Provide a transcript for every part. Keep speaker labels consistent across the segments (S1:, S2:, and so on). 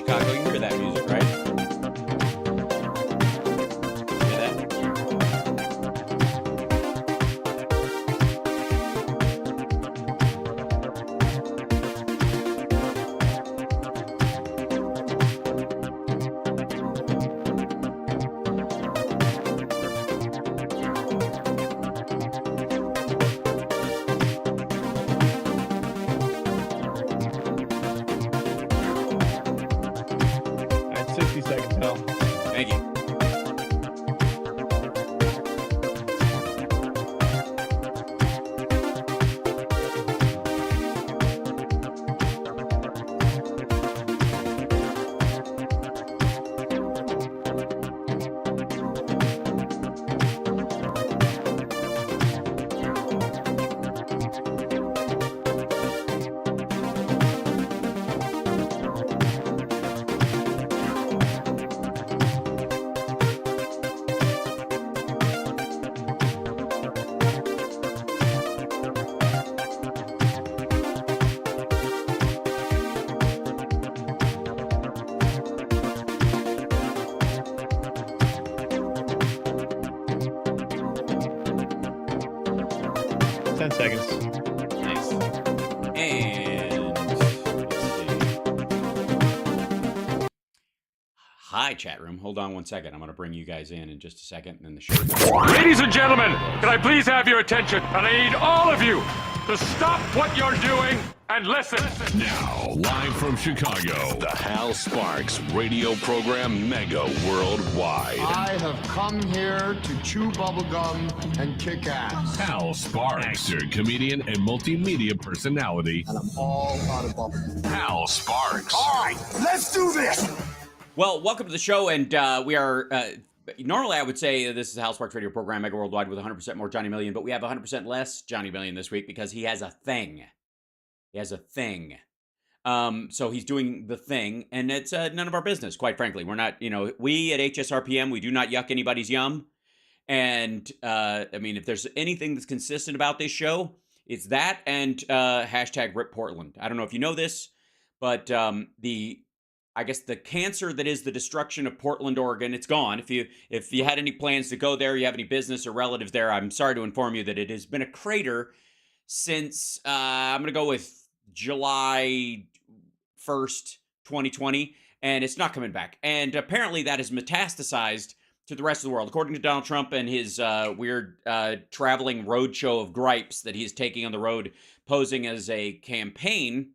S1: Chicago. You hear that music, right? Hear that? 60 seconds, Hal. Thank you. Seconds. Nice. And let's see. Hi, chat room. Hold on one second. I'm going to bring you guys in just a second, and then the show.
S2: Ladies and gentlemen, can I please have your attention? And I need all of you to stop what you're doing and listen.
S3: Now, live from Chicago, the Hal Sparks radio program Mega Worldwide.
S4: I have come here to chew bubblegum and kick ass.
S3: Hal Sparks, actor, comedian, and multimedia personality.
S4: And I'm all out of bubble.
S3: Hal Sparks.
S4: All right, let's do this.
S1: Well, welcome to the show, and we are... normally, I would say this is the Hal Sparks radio program, Mega Worldwide, with 100% more Johnny Million, but we have 100% less Johnny Million this week because he has a thing. He has a thing. So he's doing the thing, and it's none of our business, quite frankly. We're not, we at Hsrpm, we do not yuck anybody's yum. And, I mean, if there's anything that's consistent about this show, it's that and hashtag Rip Portland. I don't know if you know this, but I guess the cancer that is the destruction of Portland, Oregon, it's gone. If you had any plans to go there, you have any business or relatives there, I'm sorry to inform you that it has been a crater since, I'm going to go with July 1st, 2020, and it's not coming back. And apparently that has metastasized to the rest of the world. According to Donald Trump and his weird traveling roadshow of gripes that he's taking on the road, posing as a campaign,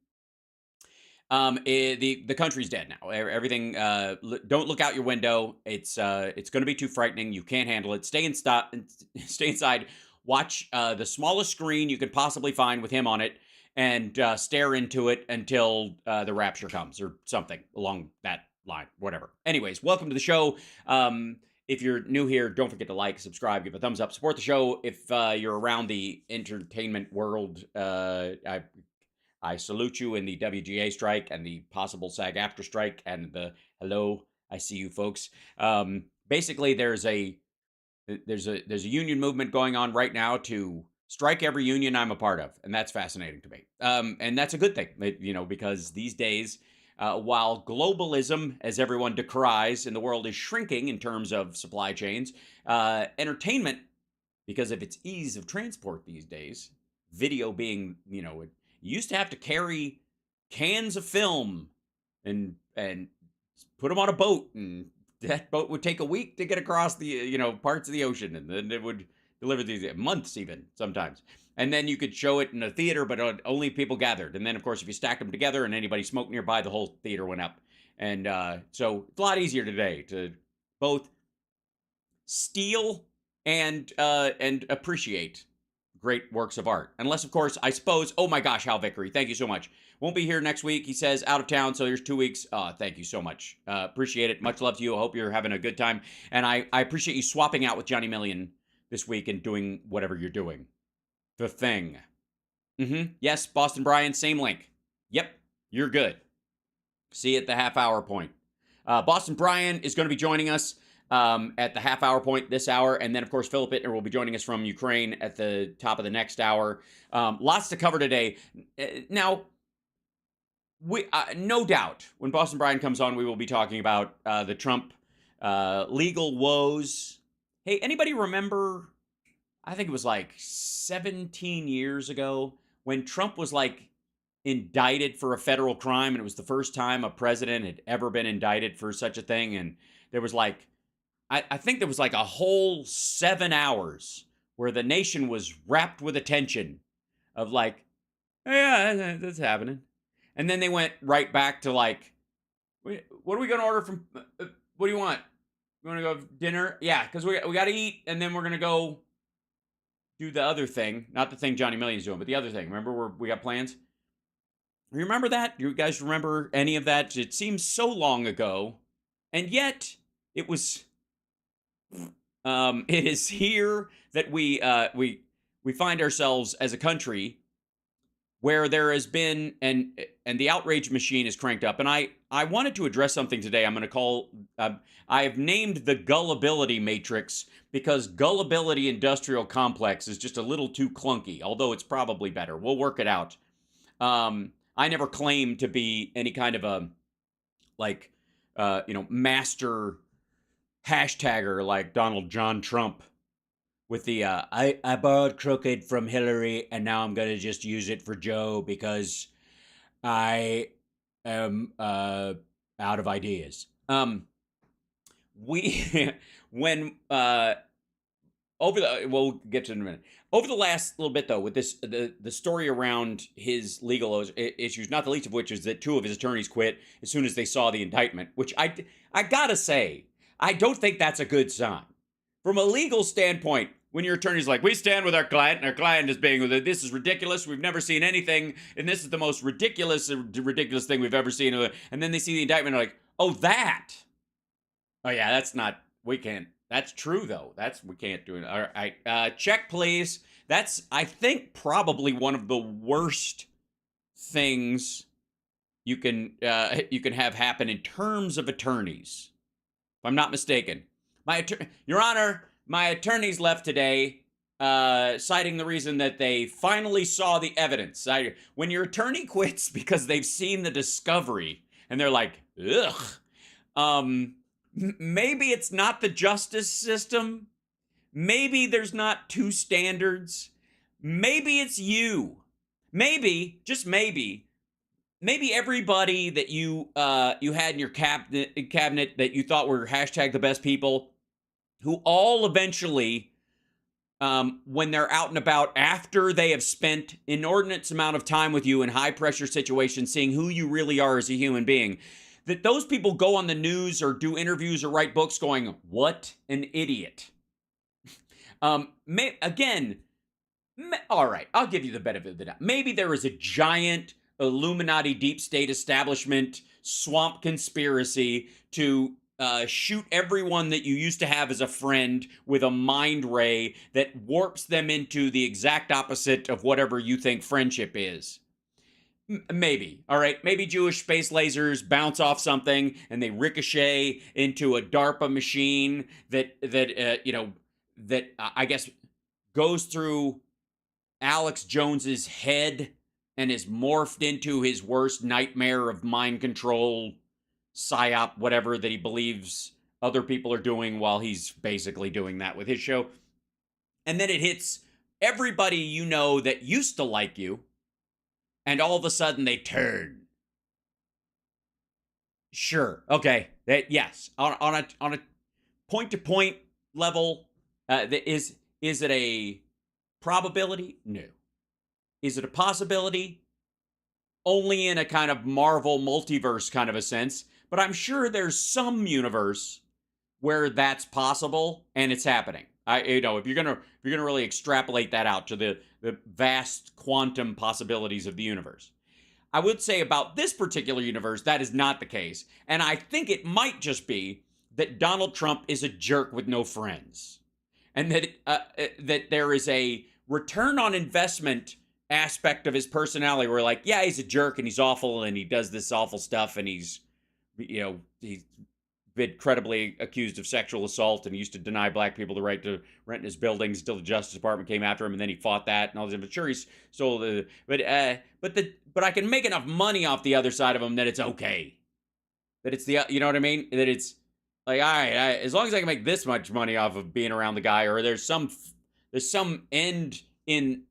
S1: the country's dead now. Everything, don't look out your window. It's going to be too frightening. You can't handle it. Stay inside. Watch the smallest screen you could possibly find with him on it, and stare into it until the rapture comes or something along that line, whatever. Anyways, welcome to the show. If you're new here, don't forget to like, subscribe, give a thumbs up, support the show. If you're around the entertainment world, I salute you in the WGA strike and the possible SAG-AFTRA strike and the hello, I see you folks. Basically, there's a union movement going on right now to strike every union I'm a part of, and that's fascinating to me. And that's a good thing, because these days, while globalism, as everyone decries, in the world is shrinking in terms of supply chains, entertainment, because of its ease of transport these days, video being, you used to have to carry cans of film and put them on a boat, and that boat would take a week to get across the, parts of the ocean, and then it would deliver these months even sometimes. And then you could show it in a theater, but only people gathered. And then, of course, if you stacked them together and anybody smoked nearby, the whole theater went up. And so it's a lot easier today to both steal and appreciate great works of art. Unless, of course, I suppose, oh my gosh, Hal Vickery, thank you so much. Won't be here next week. He says out of town, so here's 2 weeks. Thank you so much. Appreciate it. Much love to you. I hope you're having a good time. And I appreciate you swapping out with Johnny Million this week and doing whatever you're doing. The thing. Yes, Boston Brian, same link. Yep, you're good. See you at the half-hour point. Boston Brian is going to be joining us at the half-hour point this hour. And then, of course, Philip Ittner will be joining us from Ukraine at the top of the next hour. Lots to cover today. Now, we no doubt when Boston Brian comes on, we will be talking about the Trump legal woes. Hey, anybody remember? I think it was like 17 years ago when Trump was like indicted for a federal crime, and it was the first time a president had ever been indicted for such a thing. And there was like, I think there was like a whole 7 hours where the nation was wrapped with attention of like, oh, yeah, that's happening. And then they went right back to like, what are we going to order from, what do you want? You want to go have dinner? Yeah, because we got to eat, and then we're going to go do the other thing. Not the thing Johnny Million's doing, but the other thing. Remember, we got plans? Remember that? You guys remember any of that? It seems so long ago, and yet it was. It is here that we find ourselves as a country where there has been and the outrage machine is cranked up. And I wanted to address something today. I'm going to call. I have named the Gullibility Matrix because Gullibility Industrial Complex is just a little too clunky. Although it's probably better. We'll work it out. I never claimed to be any kind of a master hashtagger like Donald John Trump with the I borrowed crooked from Hillary and now I'm gonna just use it for Joe because I am out of ideas. We when we'll get to it in a minute. Over the last little bit, though, with this the story around his legal issues, not the least of which is that 2 of his attorneys quit as soon as they saw the indictment, which I gotta say, I don't think that's a good sign. From a legal standpoint, when your attorney's like, we stand with our client, and our client is being with it, this is ridiculous, we've never seen anything, and this is the most ridiculous thing we've ever seen, and then they see the indictment and are like, oh, that? Oh, yeah, that's not, we can't. That's true, though. We can't do it. All right. Check, please. That's, I think, probably one of the worst things you can have happen in terms of attorneys. If I'm not mistaken. Your Honor, my attorneys left today, citing the reason that they finally saw the evidence. When your attorney quits because they've seen the discovery, and they're like, ugh, maybe it's not the justice system. Maybe there's not 2 standards. Maybe it's you. Maybe, just maybe everybody that you had in your cabinet that you thought were hashtag the best people, who all eventually, when they're out and about, after they have spent inordinate amount of time with you in high pressure situations, seeing who you really are as a human being, that those people go on the news or do interviews or write books going, what an idiot. All right, I'll give you the benefit of the doubt. Maybe there is a giant Illuminati deep state establishment swamp conspiracy to shoot everyone that you used to have as a friend with a mind ray that warps them into the exact opposite of whatever you think friendship is. Maybe. All right. Maybe Jewish space lasers bounce off something and they ricochet into a DARPA machine that I guess goes through Alex Jones's head and is morphed into his worst nightmare of mind control, psyop, whatever that he believes other people are doing while he's basically doing that with his show. And then it hits everybody you know that used to like you. And all of a sudden they turn. Sure. Okay. Yes. On a point-to-point level, is it a probability? No. Is it a possibility? Only in a kind of Marvel multiverse kind of a sense. But I'm sure there's some universe where that's possible and it's happening. If you're gonna really extrapolate that out to the vast quantum possibilities of the universe, I would say about this particular universe that is not the case, and I think it might just be that Donald Trump is a jerk with no friends, and that there is a return on investment aspect of his personality where, like, yeah, he's a jerk and he's awful and he does this awful stuff and he's been credibly accused of sexual assault and used to deny black people the right to rent in his buildings until the Justice Department came after him, and then he fought that and all this. I'm sure he's stole the, but I can make enough money off the other side of him that it's okay. That it's the, you know what I mean? That it's like, all right, as long as I can make this much money off of being around the guy, or there's some end in,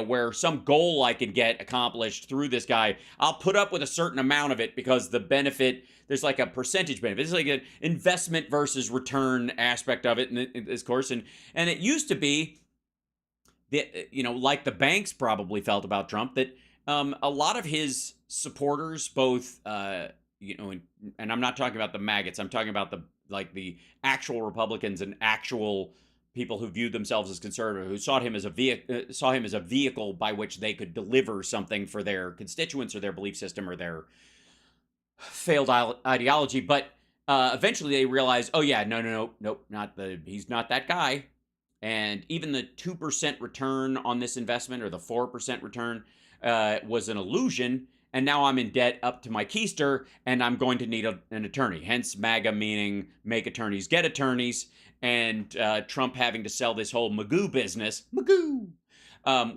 S1: where some goal I can get accomplished through this guy, I'll put up with a certain amount of it because the benefit, there's like a percentage benefit. It's like an investment versus return aspect of it in this course. And it used to be that, like the banks probably felt about Trump, that a lot of his supporters, both, and I'm not talking about the maggots, I'm talking about the actual Republicans and actual people who viewed themselves as conservative, who saw him as a vehicle by which they could deliver something for their constituents or their belief system or their failed ideology. But eventually they realized, oh yeah, nope, he's not that guy. And even the 2% return on this investment, or the 4% return, was an illusion. And now I'm in debt up to my keister, and I'm going to need an attorney. Hence MAGA meaning make attorneys get attorneys, and Trump having to sell this whole Magoo business,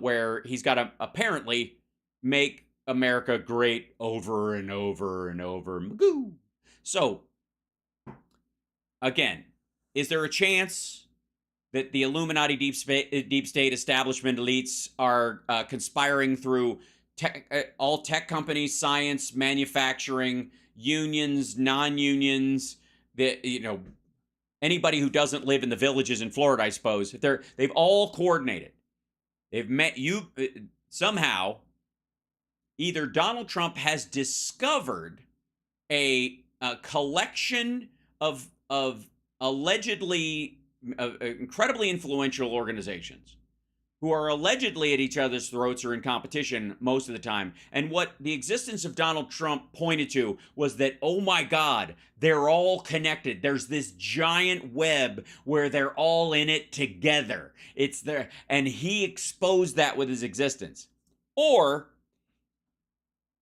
S1: where he's got to apparently make America great over and over and over. Magoo. So, again, is there a chance that the Illuminati deep state establishment elites are conspiring through all tech companies, science, manufacturing, unions, non-unions, anybody who doesn't live in the villages in Florida, I suppose, they've all coordinated. They've met you somehow. Either Donald Trump has discovered a collection of allegedly incredibly influential organizations who are allegedly at each other's throats or in competition most of the time. And what the existence of Donald Trump pointed to was that, oh my God, they're all connected. There's this giant web where they're all in it together. It's there. And he exposed that with his existence. Or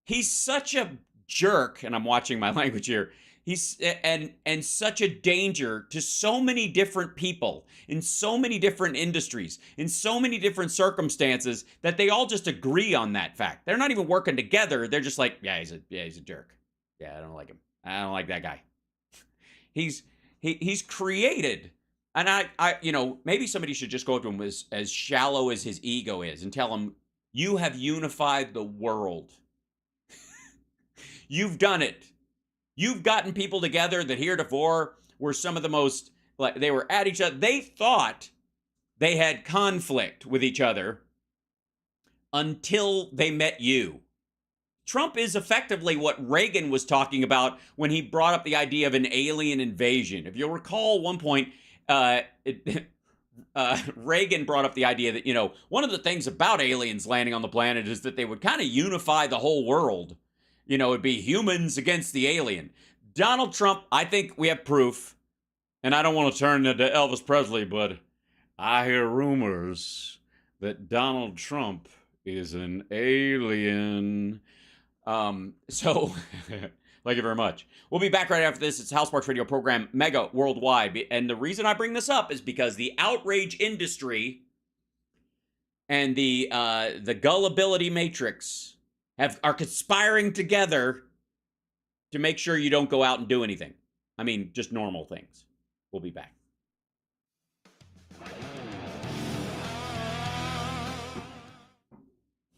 S1: he's such a jerk, and I'm watching my language here. He's and such a danger to so many different people in so many different industries, in so many different circumstances, that they all just agree on that fact. They're not even working together. They're just like, he's a jerk. Yeah, I don't like him. I don't like that guy. He's created, and I maybe somebody should just go to him as shallow as his ego is and tell him, you have unified the world. You've done it. You've gotten people together that heretofore were some of the most, like, they were at each other. They thought they had conflict with each other until they met you. Trump is effectively what Reagan was talking about when he brought up the idea of an alien invasion. If you'll recall, one point, Reagan brought up the idea that, one of the things about aliens landing on the planet is that they would kind of unify the whole world. It'd be humans against the alien. Donald Trump, I think we have proof, and I don't want to turn into Elvis Presley, but I hear rumors that Donald Trump is an alien. So, thank you very much. We'll be back right after this. It's Hal Sparks radio program, Mega Worldwide. And the reason I bring this up is because the outrage industry and the gullibility matrix are conspiring together to make sure you don't go out and do anything. I mean, just normal things. We'll be back.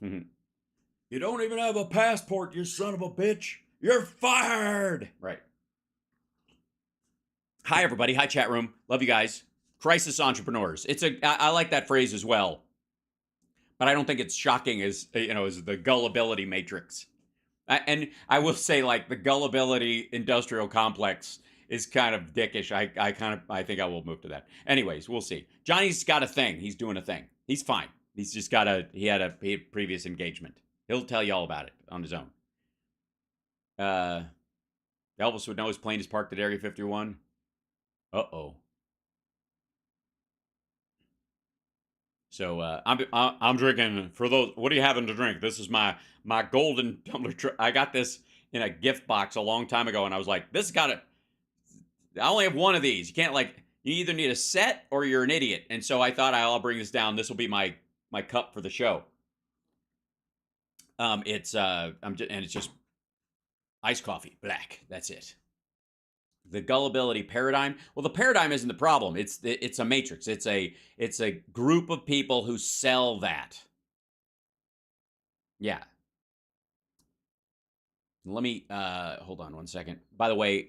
S1: You don't even have a passport, you son of a bitch. You're fired. Right. Hi, everybody. Hi, chat room. Love you guys. Crisis entrepreneurs. I like that phrase as well. But I don't think it's shocking as the gullibility matrix. And I will say, like, the gullibility industrial complex is kind of dickish. I think I will move to that. Anyways, we'll see. Johnny's got a thing. He's doing a thing. He's fine. He's just he had a previous engagement. He'll tell you all about it on his own. Elvis would know his plane is parked at Area 51. Uh-oh. So I'm drinking, for those, what are you having to drink? This is my golden tumbler. I got this in a gift box a long time ago, and I was like, this got to, I only have one of these. You can't you either need a set or you're an idiot. And so I thought I'll bring this down. This will be my cup for the show. It's just iced coffee, black. That's it. The gullibility paradigm. Well, the paradigm isn't the problem. It's a matrix. It's a group of people who sell that. Yeah. Let me hold on one second. By the way,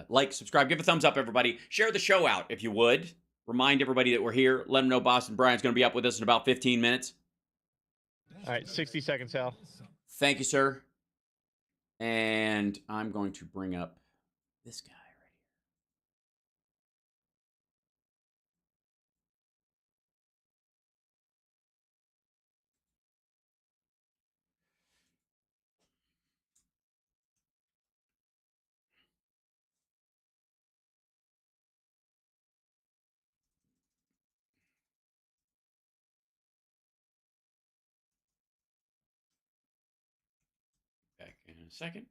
S1: like, subscribe, give a thumbs up, everybody. Share the show out if you would. Remind everybody that we're here. Let them know Boston Brian's going to be up with us in about 15 minutes.
S5: All right, 60 seconds, Hal.
S1: Thank you, sir. And I'm going to bring up this guy right here. Back in a second.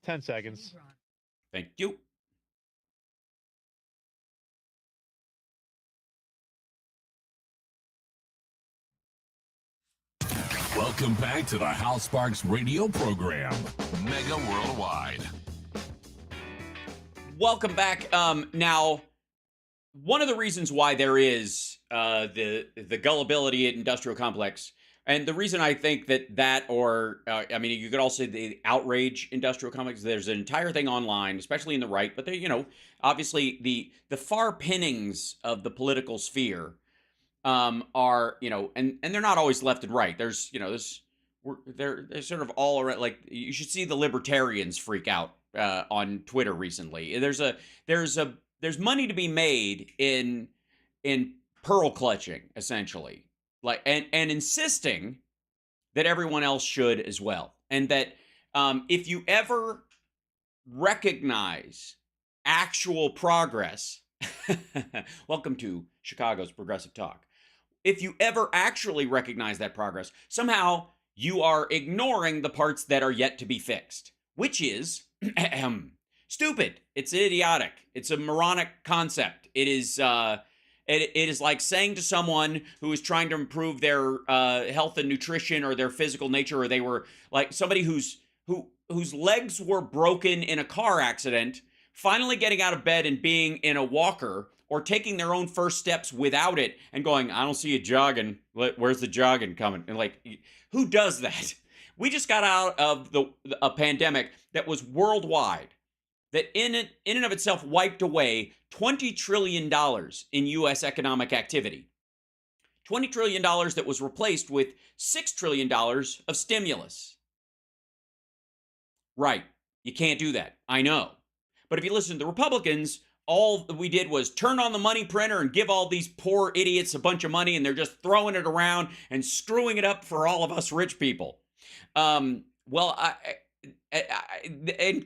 S5: Ten seconds.
S1: Thank you.
S3: Welcome back to the Hal Sparks radio program, Mega Worldwide.
S1: Welcome back. Now, one of the reasons why there is the gullibility industrial complex, and the reason I think or I mean, you could also say the outrage industrial complex. There's an entire thing online, especially in the right, but they, obviously the far pinnings of the political sphere are, and they're not always left and right. There's, they're sort of all around. Like, you should see the libertarians freak out on Twitter recently. There's money to be made in pearl clutching, essentially, and insisting that everyone else should as well, and that if you ever recognize actual progress, welcome to Chicago's Progressive Talk. If you ever actually recognize that progress, somehow you are ignoring the parts that are yet to be fixed, which is stupid. It's idiotic. It's a moronic concept. It is like saying to someone who is trying to improve their health and nutrition or their physical nature, or they were like somebody whose legs were broken in a car accident, finally getting out of bed and being in a walker, or taking their own first steps without it and going, I don't see you jogging. Where's the jogging coming? And who does that? We just got out of a pandemic that was worldwide, that in and of itself wiped away $20 trillion in U.S. economic activity. $20 trillion that was replaced with $6 trillion of stimulus. Right. You can't do that. I know. But if you listen to the Republicans, all we did was turn on the money printer and give all these poor idiots a bunch of money, and they're just throwing it around and screwing it up for all of us rich people. And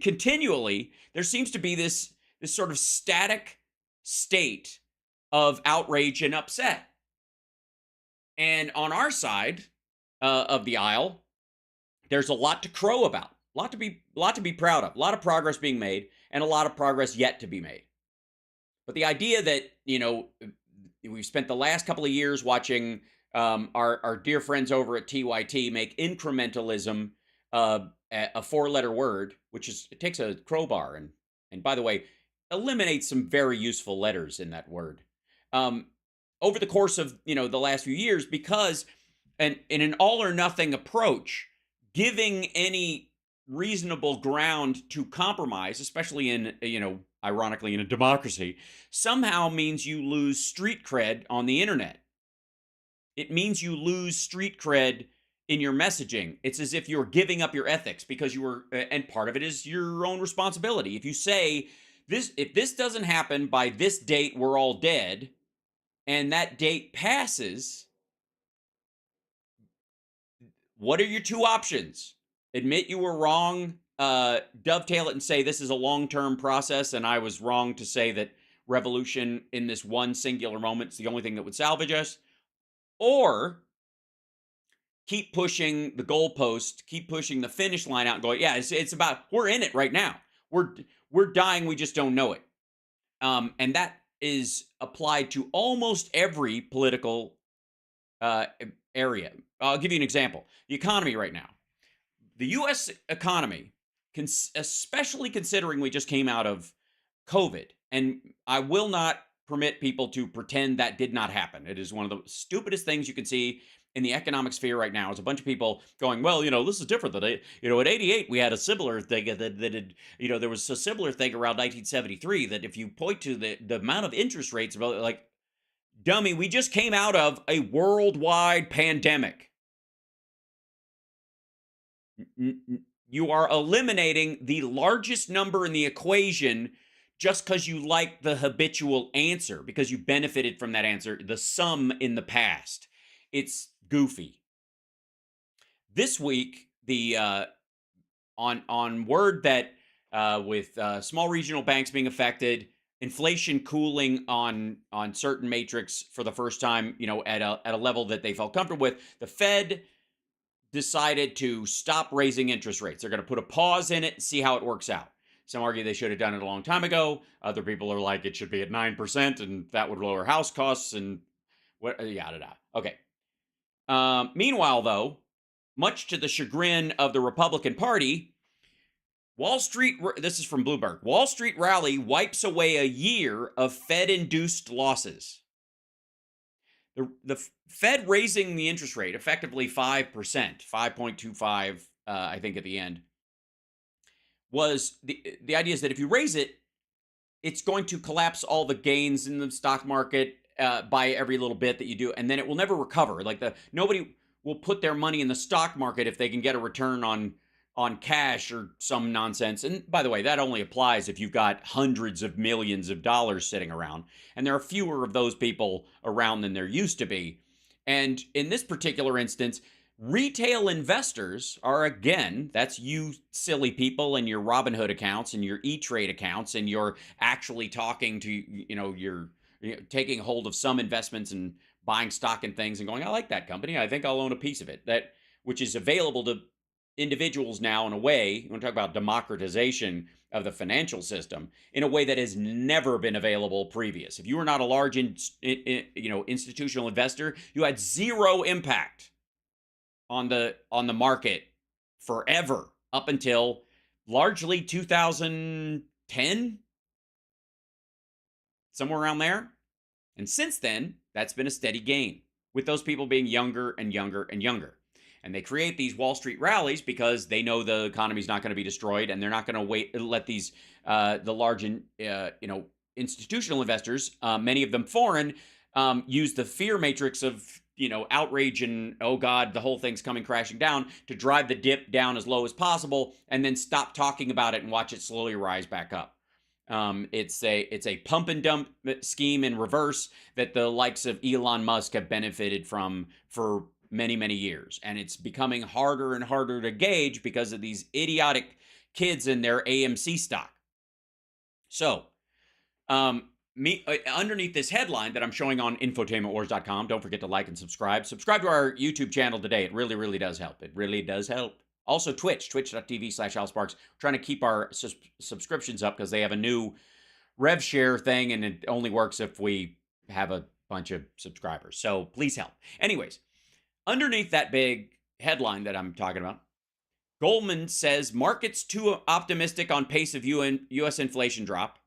S1: continually, there seems to be this sort of static state of outrage and upset. And on our side of the aisle, there's a lot to crow about, a lot to be proud of, a lot of progress being made, and a lot of progress yet to be made. But the idea that, we've spent the last couple of years watching our dear friends over at TYT make incrementalism a four-letter word, it takes a crowbar and by the way, eliminates some very useful letters in that word. Over the course of, the last few years, because in an all or nothing approach, giving any reasonable ground to compromise, especially in, ironically in a democracy, somehow means you lose street cred on the internet. It means you lose street cred in your messaging. It's as if you're giving up your ethics because and part of it is your own responsibility. If you say if this doesn't happen by this date, we're all dead, and that date passes, what are your two options? admit you were wrong, dovetail it and say this is a long-term process, and I was wrong to say that revolution in this one singular moment is the only thing that would salvage us, or keep pushing the goalpost, keep pushing the finish line out and going, yeah, it's about, we're in it right now. We're dying, we just don't know it. And that is applied to almost every political area. I'll give you an example. The economy right now. The U.S. economy, especially considering we just came out of COVID, and I will not permit people to pretend that did not happen. It is one of the stupidest things you can see in the economic sphere right now. Is a bunch of people going, well, this is different than, at '88 we had a similar thing there was a similar thing around 1973 that if you point to the amount of interest rates, like, dummy, we just came out of a worldwide pandemic. You are eliminating the largest number in the equation just because you like the habitual answer, because you benefited from that answer, the sum in the past. It's goofy. This week, the on word that with small regional banks being affected, inflation cooling on certain matrix for the first time, at a level that they felt comfortable with, the Fed decided to stop raising interest rates. They're going to put a pause in it and see how it works out. Some argue they should have done it a long time ago. Other people are like, it should be at 9%, and that would lower house costs and what, yada yada. Okay. Meanwhile, though, much to the chagrin of the Republican Party, Wall Street, this is from Bloomberg, Wall Street rally wipes away a year of Fed-induced losses. The Fed raising the interest rate, effectively 5%, 5.25, I think at the end, was the idea is that if you raise it, it's going to collapse all the gains in the stock market by every little bit that you do, and then it will never recover. Like nobody will put their money in the stock market if they can get a return on cash or some nonsense. And by the way, that only applies if you've got hundreds of millions of dollars sitting around. And there are fewer of those people around than there used to be. And in this particular instance, retail investors are, again, that's you silly people and your Robinhood accounts and your E-Trade accounts, and you're actually talking to, you're taking hold of some investments and buying stock and things and going, I like that company, I think I'll own a piece of it. That, which is available to individuals now in a way, you want to talk about democratization of the financial system, in a way that has never been available previous. If you were not a large institutional investor, you had zero impact on the market forever, up until largely 2010, somewhere around there. And since then, that's been a steady gain, with those people being younger and younger and younger. And they create these Wall Street rallies because they know the economy's not going to be destroyed, and they're not going to let these the large institutional investors, many of them foreign, use the fear matrix of outrage and, oh God, the whole thing's coming crashing down, to drive the dip down as low as possible, and then stop talking about it and watch it slowly rise back up. It's a pump and dump scheme in reverse that the likes of Elon Musk have benefited from for many, many years. And it's becoming harder and harder to gauge because of these idiotic kids in their AMC stock. So, underneath this headline that I'm showing on infotainmentwars.com, don't forget to like and subscribe. Subscribe to our YouTube channel today. It really, really does help. It really does help. Also, twitch.tv/HalSparks. Trying to keep our subscriptions up because they have a new rev share thing, and it only works if we have a bunch of subscribers. So please help. Anyways, underneath that big headline that I'm talking about, Goldman says markets too optimistic on pace of U.S. inflation drop.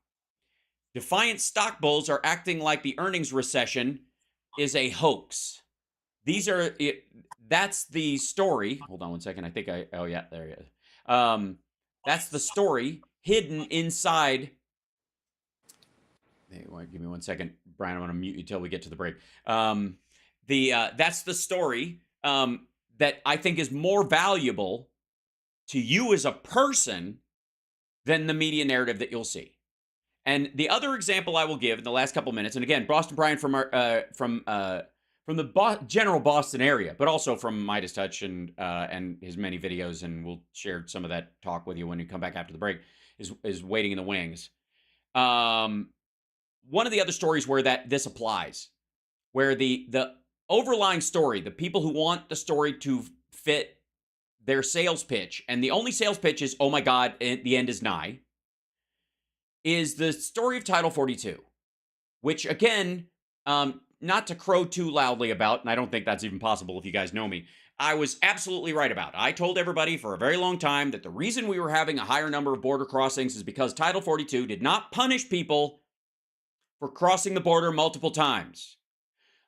S1: Defiant stock bulls are acting like the earnings recession is a hoax. That's the story. Hold on one second. I think oh yeah, there it is. That's the story hidden inside. Hey, give me one second, Brian. I'm going to mute you till we get to the break. That's the story that I think is more valuable to you as a person than the media narrative that you'll see. And the other example I will give in the last couple minutes, and again, Boston Brian from from the general Boston area, but also from Midas Touch and his many videos, and we'll share some of that talk with you when you come back after the break, is waiting in the wings. One of the other stories where this applies, where the overlying story, the people who want the story to fit their sales pitch, and the only sales pitch is, oh my God, the end is nigh, is the story of Title 42, which again, not to crow too loudly about, and I don't think that's even possible if you guys know me, I was absolutely right about. I told everybody for a very long time that the reason we were having a higher number of border crossings is because Title 42 did not punish people for crossing the border multiple times.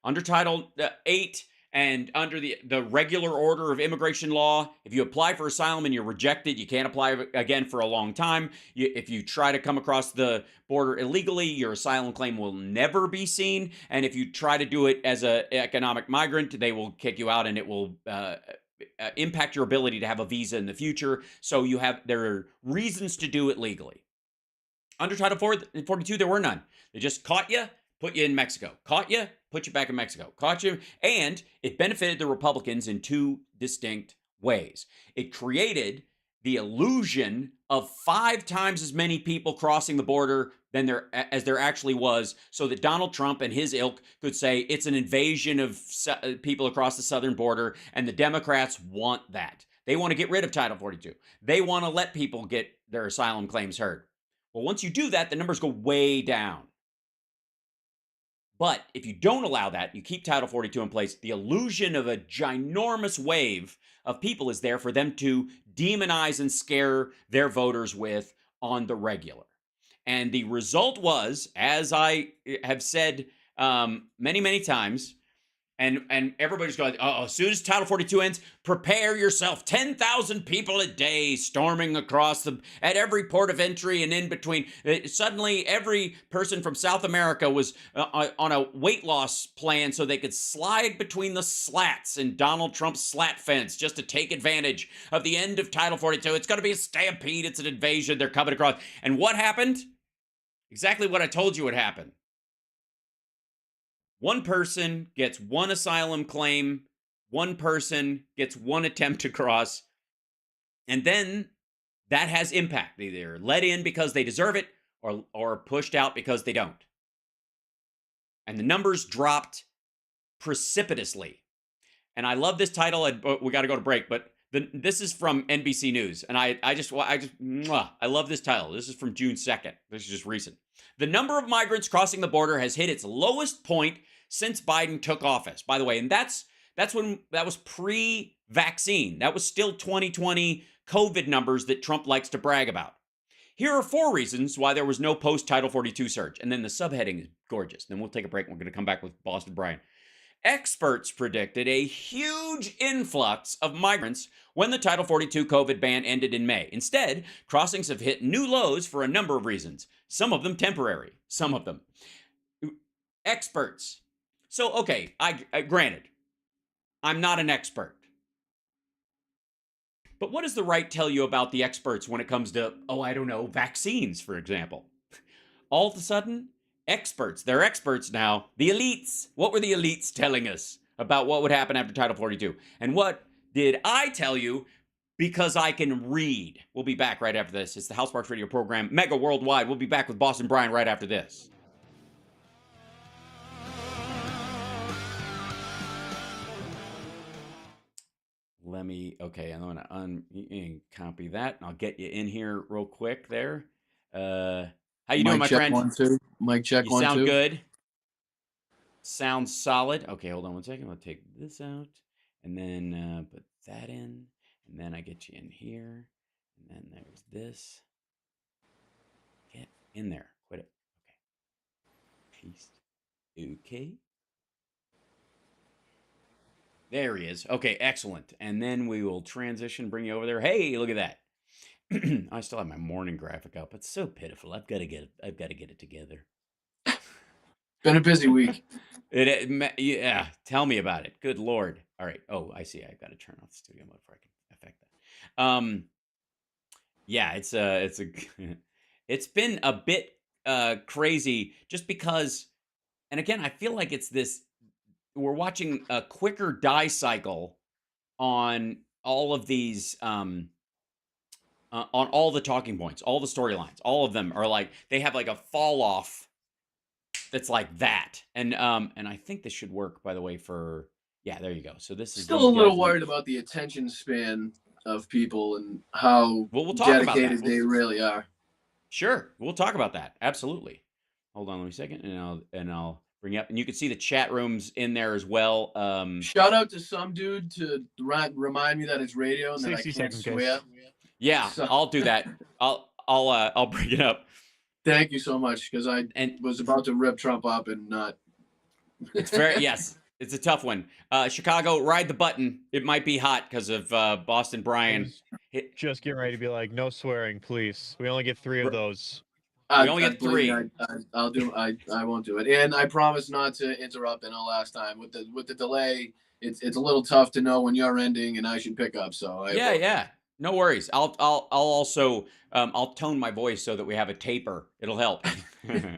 S1: Under Title 8 and under the regular order of immigration law, if you apply for asylum and you're rejected, you can't apply again for a long time. If you try to come across the border illegally, your asylum claim will never be seen. And if you try to do it as an economic migrant, they will kick you out, and it will impact your ability to have a visa in the future. So there are reasons to do it legally. Under Title 42, there were none. They just caught you, put you in Mexico. Caught you, put you back in Mexico. Caught you, and it benefited the Republicans in two distinct ways. It created the illusion of 5 times as many people crossing the border as there actually was, so that Donald Trump and his ilk could say it's an invasion of people across the southern border, and the Democrats want that. They want to get rid of Title 42. They want to let people get their asylum claims heard. Well, once you do that, the numbers go way down. But if you don't allow that, you keep Title 42 in place, the illusion of a ginormous wave of people is there for them to demonize and scare their voters with on the regular. And the result was, as I have said many, many times, and everybody's going, as soon as Title 42 ends, prepare yourself. 10,000 people a day storming across at every port of entry and in between. Suddenly, every person from South America was on a weight loss plan so they could slide between the slats in Donald Trump's slat fence just to take advantage of the end of Title 42. It's going to be a stampede. It's an invasion. They're coming across. And what happened? Exactly what I told you would happen. One person gets one asylum claim, one person gets one attempt to cross, and then that has impact. They either let in because they deserve it or pushed out because they don't. And the numbers dropped precipitously. And I love this title. We got to go to break, but this is from NBC News, and I love this title. This is from June 2nd. This is just recent. The number of migrants crossing the border has hit its lowest point since Biden took office. By the way, and that was pre-vaccine. That was still 2020 COVID numbers that Trump likes to brag about. Here are 4 reasons why there was no post-Title 42 surge. And then the subheading is gorgeous. Then we'll take a break. We're going to come back with Boston Brian. Experts predicted a huge influx of migrants when the Title 42 COVID ban ended in May. Instead, crossings have hit new lows for a number of reasons. Some of them temporary. Some of them. Experts. So, okay, I granted, I'm not an expert. But what does the right tell you about the experts when it comes to, vaccines, for example? All of a sudden, experts. They're experts now. The elites. What were the elites telling us about what would happen after Title 42? And what did I tell you because I can read? We'll be back right after this. It's the House Sparks Radio program, Mega Worldwide. We'll be back with Boston Brian right after this. I'm going to copy that, and I'll get you in here real quick there. How you doing, my friend?
S6: Mic check,
S1: you
S6: 1 2.
S1: Sound good? Sounds solid. Okay, hold on 1 second. I'll take this out, and then put that in, and then I get you in here, and then there's this. Get in there. Quit it. Okay. Paste. Okay. There he is. Okay, excellent. And then we will transition, bring you over there. Hey, look at that. I still have my morning graphic up. It's so pitiful. I've got to get it together.
S6: Been a busy week.
S1: Yeah, tell me about it. Good Lord. All right. Oh, I see. I've got to turn off the studio mode before I can affect that. Yeah, it's been a bit crazy just because, and again, I feel like it's this we're watching a quicker die cycle on all of these on all the talking points, all the storylines. All of them are like they have like a fall off that's like that. And I think this should work, by the way, for yeah, there you go. So this is
S6: Still
S1: these
S6: a little
S1: guys.
S6: worried about the attention span of people and how
S1: Well, we'll talk about that.
S6: dedicated they really are.
S1: Sure, we'll talk about that. Absolutely. Hold on, let me a second, and I'll bring you up, and you can see the chat rooms in there as well.
S6: Shout out to some dude to remind me that it's radio and that I
S5: 60
S6: can't
S5: seconds,
S6: swear.
S1: Yeah,
S6: So-
S1: I'll do that. I'll bring it up.
S6: Thank you so much, because I was about to rip Trump up and not.
S1: It's very yes, it's a tough one. Chicago, ride the button. It might be hot because of Boston Brian.
S5: Just getting ready to be like, no swearing, please. We only get 3 of those.
S1: We only get 3.
S6: I'll do. I won't do it, and I promise not to interrupt. I know last time with the delay, it's a little tough to know when you're ending and I should pick up. So
S1: yeah. No worries. I'll also I'll tone my voice so that we have a taper. It'll help.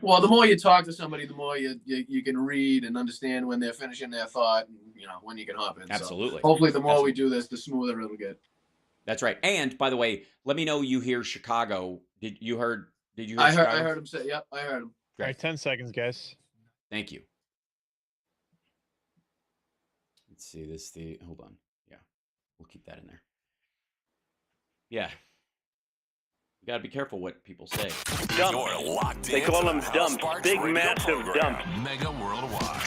S6: Well, the more you talk to somebody, the more you can read and understand when they're finishing their thought, and when you can hop in.
S1: Absolutely.
S6: So hopefully, the more we do this, the smoother it'll get.
S1: That's right. And by the way, let me know you hear Chicago. Did you hear
S6: I
S1: Chicago?
S6: heard him say. Yep, I heard him.
S5: All right, 10 seconds, guys.
S1: Thank you. Let's see hold on. Yeah. We'll keep that in there. Yeah. You got to be careful what people say.
S3: You're locked
S7: They
S3: in
S7: call
S3: to
S7: them
S3: the Hal
S7: dumps.
S3: Sparks
S7: Big,
S3: radio
S7: massive
S3: program,
S7: dumps.
S3: Mega Worldwide.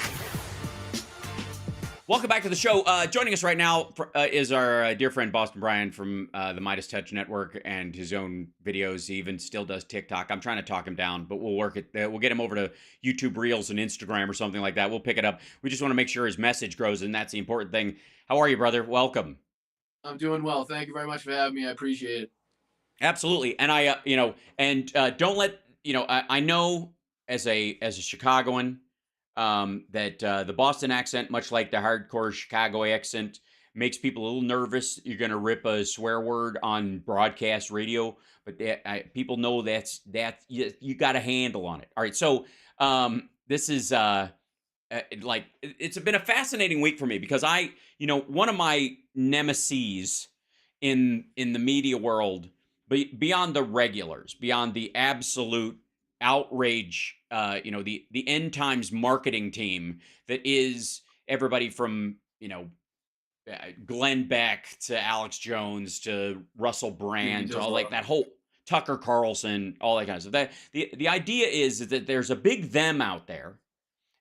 S1: Welcome back to the show. Joining us right now is our dear friend Boston Brian from the Midas Touch Network and his own videos. He even still does TikTok. I'm trying to talk him down, but we'll work it. We'll get him over to YouTube Reels and Instagram or something like that. We'll pick it up. We just want to make sure his message grows, and that's the important thing. How are you, brother? Welcome.
S6: I'm doing well. Thank you very much for having me. I appreciate it.
S1: Absolutely. And I, don't let, I know as a Chicagoan, that the Boston accent, much like the hardcore Chicago accent, makes people a little nervous. You're going to rip a swear word on broadcast radio, but people know that you got a handle on it. All right. So this is it's been a fascinating week for me because one of my nemeses in the media world, beyond the regulars, beyond the absolute outrage, the end times marketing team that is everybody from Glenn Beck to Alex Jones to Russell Brand to all like that whole Tucker Carlson, all that kind of stuff. That the idea is that there's a big them out there,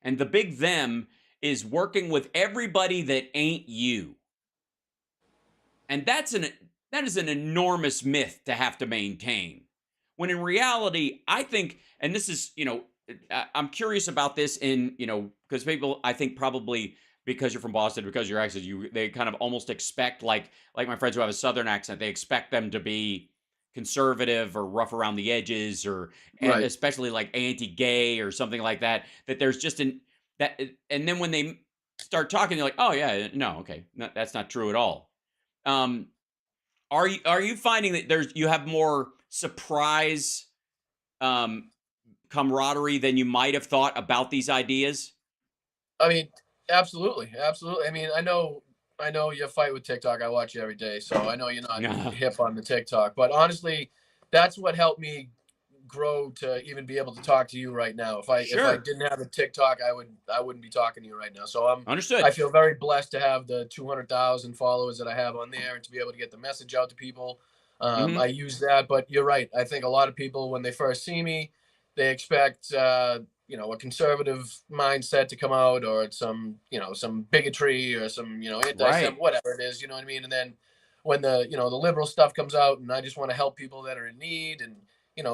S1: and the big them is working with everybody that ain't you, and that is an enormous myth to have to maintain. When in reality, I think, and this is, I'm curious about this because people, I think probably because you're from Boston, because your accent, they kind of almost expect, like my friends who have a Southern accent, they expect them to be conservative or rough around the edges or
S6: Right.
S1: especially like anti-gay or something like that, that there's just and then when they start talking, they're like, oh yeah, no, okay, no, that's not true at all. Are you finding that you have more surprise camaraderie than you might have thought about these ideas?
S6: I mean, absolutely. I mean, I know you fight with TikTok. I watch you every day, so I know you're not hip on the TikTok. But honestly, that's what helped me grow to even be able to talk to you right now. If I didn't have a TikTok, I wouldn't be talking to you right now. So
S1: Understood.
S6: I feel very blessed to have the 200,000 followers that I have on there and to be able to get the message out to people. I use that, but you're right. I think a lot of people, when they first see me, they expect a conservative mindset to come out, or some bigotry, or some anti-Sem, whatever it is, you know what I mean? And then when the liberal stuff comes out, and I just want to help people that are in need, and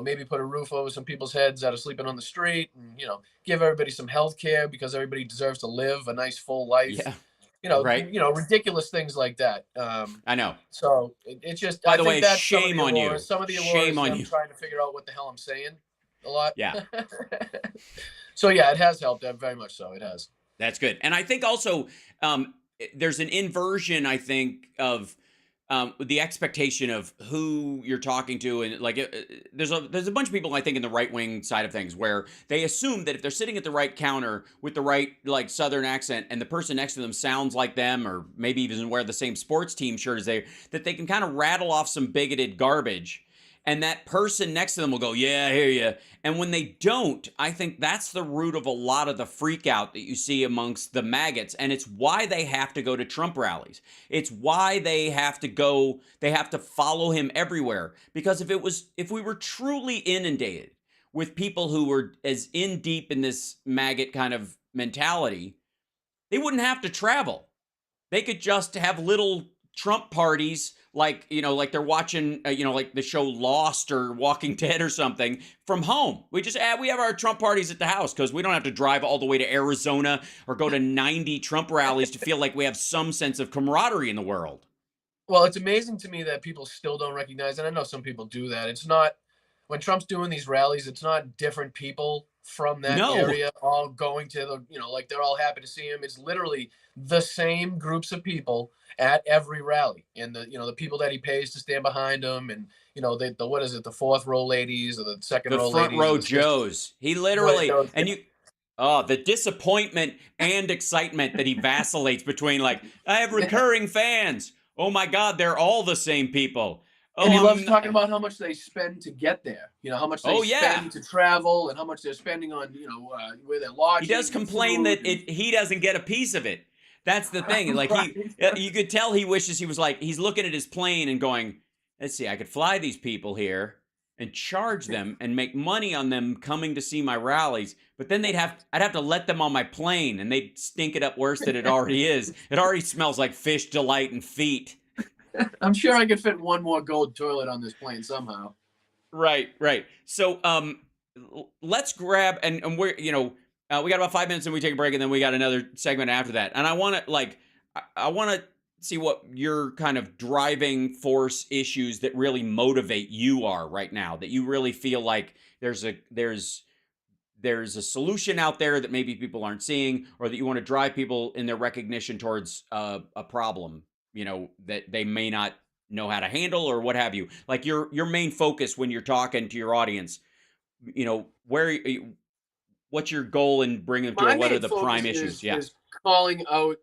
S6: maybe put a roof over some people's heads that are sleeping on the street, and give everybody some health care, because everybody deserves to live a nice full life.
S1: Yeah.
S6: Ridiculous things like that.
S1: I know.
S6: So it's just,
S1: By
S6: I
S1: the
S6: think
S1: way,
S6: that's
S1: shame on you.
S6: Some of the
S1: Shame on
S6: I'm
S1: you.
S6: trying to figure out what the hell I'm saying a lot.
S1: Yeah.
S6: So yeah, it has helped. Very much so. It has.
S1: That's good. And I think also there's an inversion, I think, of the expectation of who you're talking to, and like there's a bunch of people I think in the right wing side of things where they assume that if they're sitting at the right counter with the right like Southern accent and the person next to them sounds like them, or maybe even wear the same sports team shirt as they, that they can kind of rattle off some bigoted garbage. And that person next to them will go, yeah, I hear you. And when they don't, I think that's the root of a lot of the freak out that you see amongst the maggots. And it's why they have to go to Trump rallies. It's why they have to follow him everywhere. Because if we were truly inundated with people who were as in deep in this maggot kind of mentality, they wouldn't have to travel. They could just have little Trump parties, like, like they're watching, like the show Lost or Walking Dead or something from home. We have our Trump parties at the house because we don't have to drive all the way to Arizona or go to 90 Trump rallies to feel like we have some sense of camaraderie in the world.
S6: Well, it's amazing to me that people still don't recognize, and I know some people do that. It's not, when Trump's doing these rallies, it's not different people from that area all going to the, like they're all happy to see him. It's literally the same groups of people at every rally, and the people that he pays to stand behind him, and the what is it, the fourth row ladies or the second row ladies,
S1: the front row Joes. He literally, and you, the disappointment and excitement that he vacillates between, like, I have recurring fans. Oh my God, they're all the same people.
S6: And he loves talking about how much they spend to get there. How much they spend to travel, and how much they're spending on, where they're lodging.
S1: He does complain that he doesn't get a piece of it. That's the thing. Like you could tell he wishes he was like, he's looking at his plane and going, let's see, I could fly these people here and charge them and make money on them coming to see my rallies. But then I'd have to let them on my plane, and they'd stink it up worse than it already is. It already smells like fish delight and feet.
S6: I'm sure I could fit one more gold toilet on this plane somehow.
S1: Right. So let's grab, and we're, we got about 5 minutes and we take a break, and then we got another segment after that. And I want to see what your kind of driving force issues that really motivate you are right now, that you really feel like there's a solution out there that maybe people aren't seeing, or that you want to drive people in their recognition towards a problem, that they may not know how to handle or what have you. Like your main focus when you're talking to your audience, what's your goal in bringing them to what are the prime issues?
S6: Is calling out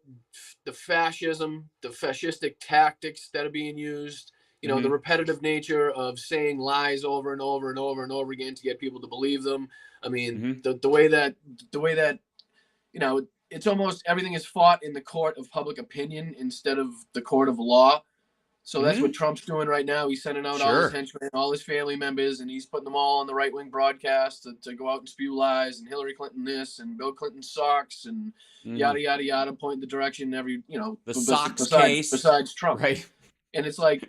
S6: the fascism, the fascistic tactics that are being used, the repetitive nature of saying lies over and over and over and over again to get people to believe them. I mean, the way that, it's almost everything is fought in the court of public opinion instead of the court of law. So that's what Trump's doing right now. He's sending out all his henchmen, all his family members, and he's putting them all on the right-wing broadcast to go out and spew lies, and Hillary Clinton this, and Bill Clinton sucks, and yada, yada, yada, pointing the direction every,
S1: the socks case.
S6: Besides Trump.
S1: Right.
S6: And it's like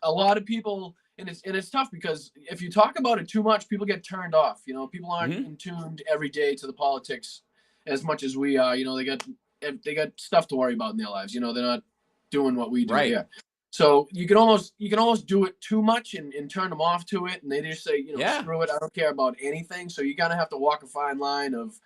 S6: a lot of people, and it's tough because if you talk about it too much, people get turned off. People aren't in tuned every day to the politics as much as we are. They got stuff to worry about in their lives. They're not doing what we do here. So you can almost do it too much and turn them off to it, and they just say, screw it, I don't care about anything. So you gotta have to walk a fine line of,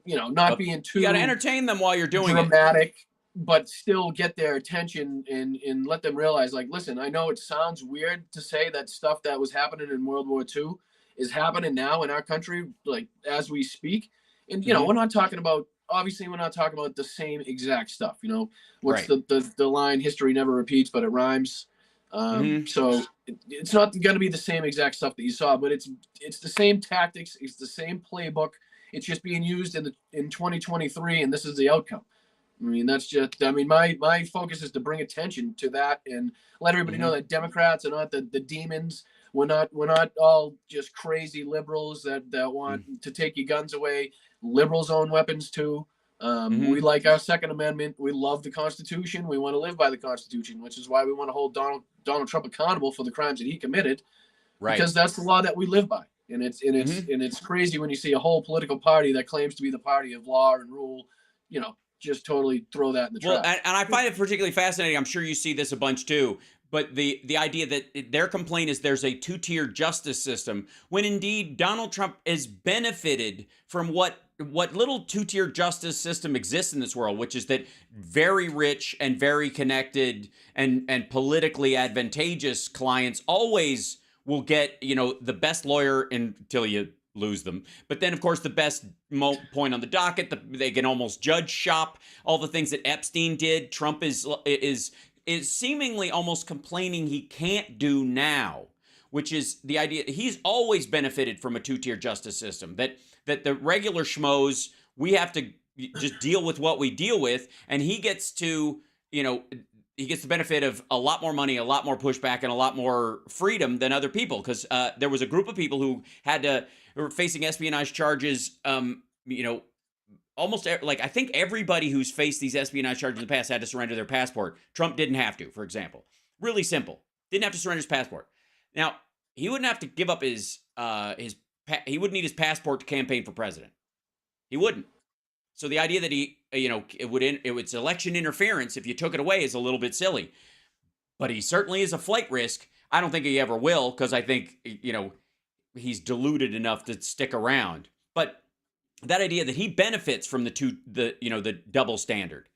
S6: not being too.
S1: You gotta entertain them while you're doing
S6: dramatic, but still get their attention and let them realize, like, listen, I know it sounds weird to say that stuff that was happening in World War II is happening now in our country, like as we speak. And we're not talking about. Obviously, we're not talking about the same exact stuff. What's the line? History never repeats, but it rhymes. So it's not going to be the same exact stuff that you saw, but it's the same tactics. It's the same playbook. It's just being used in 2023, and this is the outcome. I mean, that's just. I mean, my focus is to bring attention to that and let everybody know that Democrats are not the demons. We're not all just crazy liberals that want to take your guns away. Liberals own weapons too. We like our Second Amendment. We love the Constitution. We want to live by the Constitution, which is why we want to hold Donald Trump accountable for the crimes that he committed. Right. Because that's the law that we live by. And it's crazy when you see a whole political party that claims to be the party of law and rule, just totally throw that in the trash.
S1: Well, and I find it particularly fascinating. I'm sure you see this a bunch too. But the idea that their complaint is there's a two-tier justice system, when indeed Donald Trump has benefited from what what little two-tier justice system exists in this world, which is that very rich and very connected and politically advantageous clients always will get, the best lawyer until you lose them. But then, of course, the best point on the docket, they can almost judge shop all the things that Epstein did. Trump is seemingly almost complaining he can't do now, which is the idea. He's always benefited from a two-tier justice system, that the regular schmoes, we have to just deal with what we deal with, and he gets to, he gets the benefit of a lot more money, a lot more pushback, and a lot more freedom than other people. Because there was a group of people who were facing espionage charges, almost I think everybody who's faced these espionage charges in the past had to surrender their passport. Trump didn't have to, for example. Really simple. Didn't have to surrender his passport. Now, he wouldn't have to give up he wouldn't need his passport to campaign for president. He wouldn't. So the idea that it's election interference if you took it away is a little bit silly. But he certainly is a flight risk. I don't think he ever will, because I think, he's deluded enough to stick around. But that idea that he benefits from the double standard.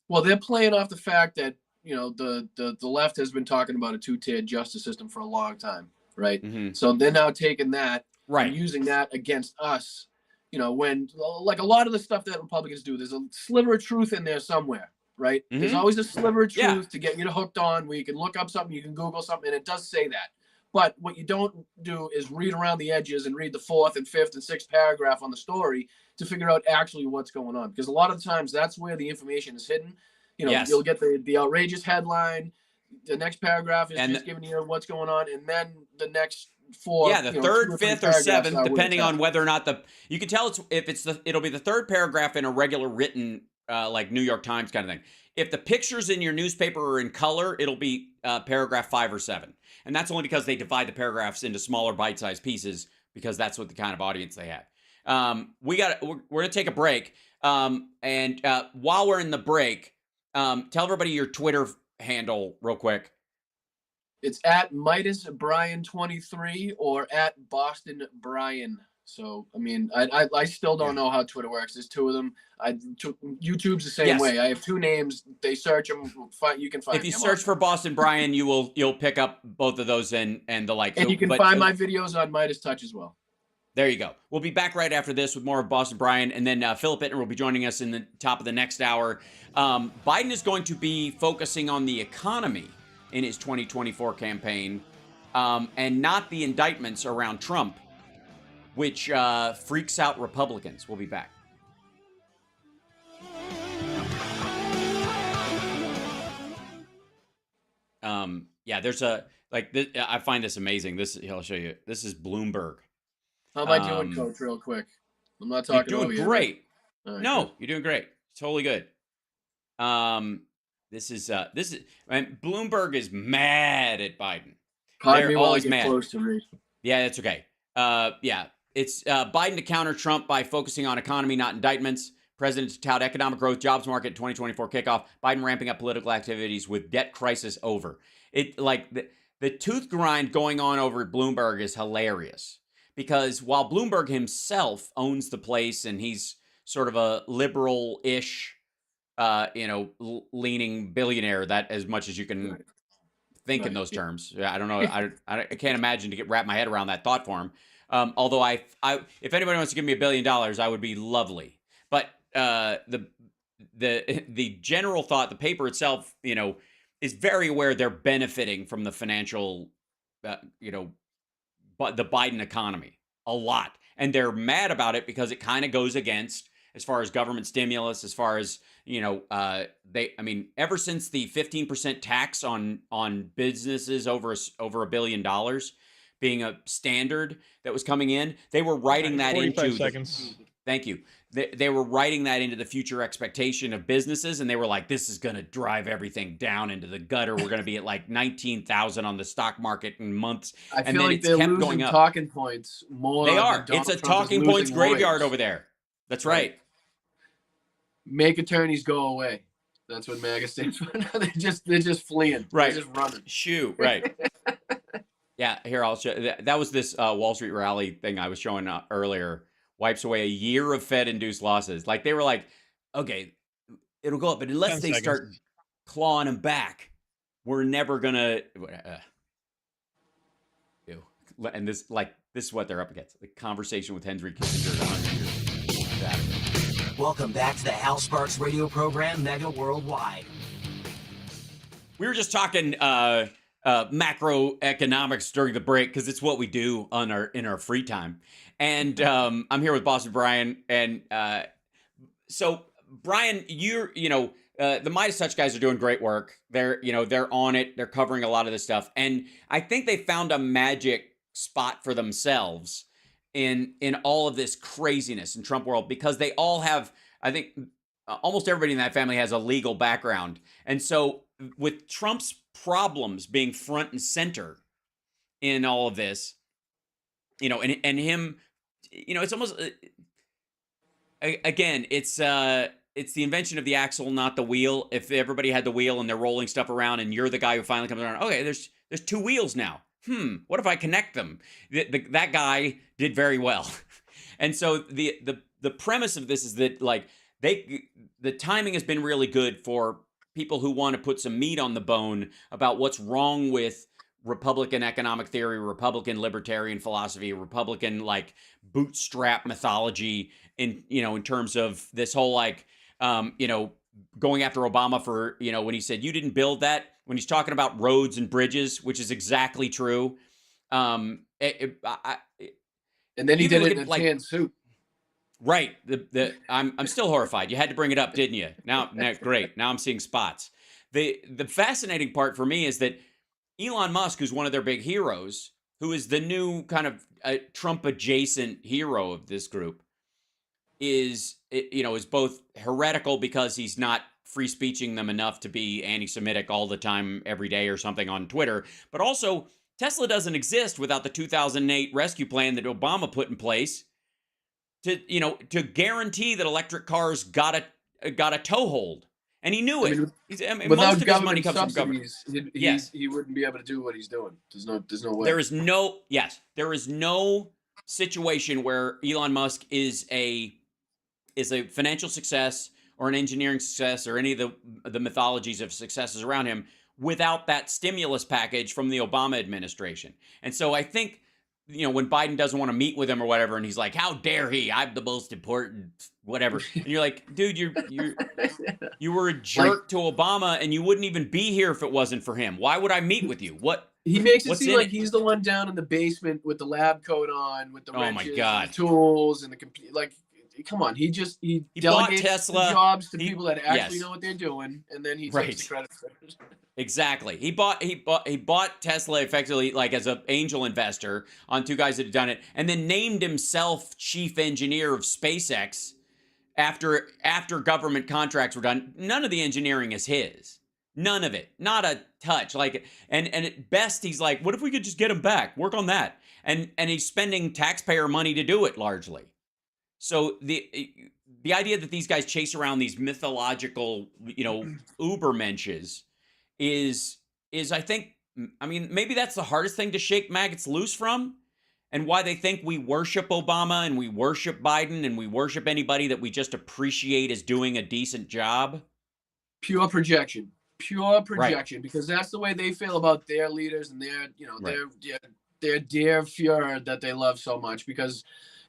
S6: Well, they're playing off the fact that, the left has been talking about a two-tiered justice system for a long time, right?
S1: Mm-hmm.
S6: So they're now taking that
S1: right,
S6: and using that against us. When like a lot of the stuff that Republicans do, there's a sliver of truth in there somewhere, right?
S1: Mm-hmm.
S6: There's always a sliver of truth
S1: Yeah.
S6: to get you hooked on, where you can look up something, you can Google something, and it does say that. But what you don't do is read around the edges and read the 4th and 5th and 6th paragraph on the story to figure out actually what's going on. Because a lot of times that's where the information is hidden.
S1: Yes.
S6: You'll get the outrageous headline. The next paragraph is just giving you what's going on. And then the next 4.
S1: Yeah, the third, 5th, or 7th, depending on whether or not you can tell it'll be the third paragraph in a regular written, like New York Times kind of thing. If the pictures in your newspaper are in color, it'll be paragraph 5 or 7. And that's only because they divide the paragraphs into smaller bite-sized pieces, because that's what the kind of audience they have. We're going to take a break. And while we're in the break, tell everybody your Twitter handle real quick.
S6: It's at Midas Brian 23 or at Boston Brian. So, I mean, I still don't know how Twitter works. There's 2 of them. YouTube's the same way. I have 2 names. They search them. You can find.
S1: If you search for Boston Brian, you'll pick up both of those and the like.
S6: And you can find my videos on Midas Touch as well.
S1: There you go. We'll be back right after this with more of Boston Brian, and then Philip Ittner will be joining us in the top of the next hour. Biden is going to be focusing on the economy in his 2024 campaign, and not the indictments around Trump, which freaks out Republicans. We'll be back. There's I find this amazing. I'll show you. This is Bloomberg.
S6: How am I doing, Coach, real quick? I'm not talking
S1: You're doing great.
S6: Right,
S1: no,
S6: good.
S1: you're doing great. Totally good. This is Bloomberg is mad at Biden.
S6: Pardon me while I
S1: always
S6: get
S1: mad.
S6: close to read.
S1: Yeah, that's okay. It's Biden to counter Trump by focusing on economy, not indictments. President to tout economic growth, jobs market 2024 kickoff. Biden ramping up political activities with debt crisis over. The tooth grind going on over at Bloomberg is hilarious, because while Bloomberg himself owns the place and he's sort of a liberal-ish, leaning billionaire, that as much as you can think in those terms. I don't know. I can't imagine to wrap my head around that thought form. Although if anybody wants to give me $1 billion, I would be lovely. But the general thought, the paper itself, is very aware they're benefiting from the financial, but the Biden economy a lot, and they're mad about it because it kind of goes against, as far as government stimulus, as far as ever since the 15% tax on businesses over $1 billion being a standard that was coming in, they were writing that into.
S5: Seconds.
S1: Thank you. They were writing that into the future expectation of businesses, and they were like, this is going to drive everything down into the gutter. We're going to be at like 19,000 on the stock market in months.
S6: I feel like they're losing talking points more.
S1: They are. It's a talking points graveyard over there. That's right.
S6: Make attorneys go away. That's what MAGA stands for. they're just fleeing.
S1: Right.
S6: They're just running.
S1: Shoo. Right. Yeah. Here, I'll show. That was this Wall Street rally thing I was showing earlier, wipes away a year of Fed-induced losses. Like, they were like, okay, it'll go up, but unless
S5: 10
S1: they
S5: seconds.
S1: start clawing them back, we're never gonna. Ew. And this is what they're up against. The conversation with Henry Kissinger 100 years ago.
S7: Welcome back to the Hal Sparks radio program, Mega Worldwide.
S1: We were just talking macroeconomics during the break because it's what we do in our free time. And I'm here with Boston Brian. And so, Brian, the Midas Touch guys are doing great work. They're on it. They're covering a lot of this stuff. And I think they found a magic spot for themselves in all of this craziness in Trump world, because they all have, I think almost everybody in that family has a legal background. And so with Trump's problems being front and center in all of this, and him, it's almost, again, it's the invention of the axle, not the wheel. If everybody had the wheel and they're rolling stuff around and you're the guy who finally comes around, okay, there's two wheels now. What if I connect them? That guy did very well. And so the premise of this is that, like, the timing has been really good for people who want to put some meat on the bone about what's wrong with Republican economic theory, Republican libertarian philosophy, Republican like bootstrap mythology in terms of this whole going after Obama for, when he said you didn't build that, when he's talking about roads and bridges, which is exactly true.
S6: And then he did it in a tan suit.
S1: Right. I'm still horrified. You had to bring it up, didn't you? Now, great. Now I'm seeing spots. The fascinating part for me is that Elon Musk, who's one of their big heroes, who is the new kind of Trump adjacent hero of this group, is both heretical because he's not free speeching them enough to be anti-Semitic all the time, every day or something on Twitter, but also Tesla doesn't exist without the 2008 rescue plan that Obama put in place to guarantee that electric cars got a toehold, and he knew it.
S6: Without
S1: most of his money comes from government.
S6: He wouldn't be able to do what he's doing. There's no way.
S1: There is no situation where Elon Musk is a financial success or an engineering success or any of the mythologies of successes around him without that stimulus package from the Obama administration. And so I think, when Biden doesn't want to meet with him or whatever, and he's like, how dare he? I'm the most important whatever. And you're like, dude, you were a jerk to Obama, and you wouldn't even be here if it wasn't for him. Why would I meet with you? What?
S6: He makes it seem like he's the one down in the basement with the lab coat on, with the wrenches, and the tools, and the computer. Like, come on, he delegates Tesla jobs to people that actually know what they're doing, and then he takes the credit for it.
S1: Exactly. He bought Tesla effectively like as an angel investor on two guys that had done it, and then named himself chief engineer of SpaceX after government contracts were done. None of the engineering is his. None of it. Not a touch. Like, and at best he's like, what if we could just get him back? Work on that. And he's spending taxpayer money to do it largely. So the idea that these guys chase around these mythological, ubermenches is I think, maybe that's the hardest thing to shake maggots loose from, and why they think we worship Obama and we worship Biden and we worship anybody that we just appreciate as doing a decent job.
S6: Pure projection, because that's the way they feel about their leaders and their dear Fuhrer that they love so much.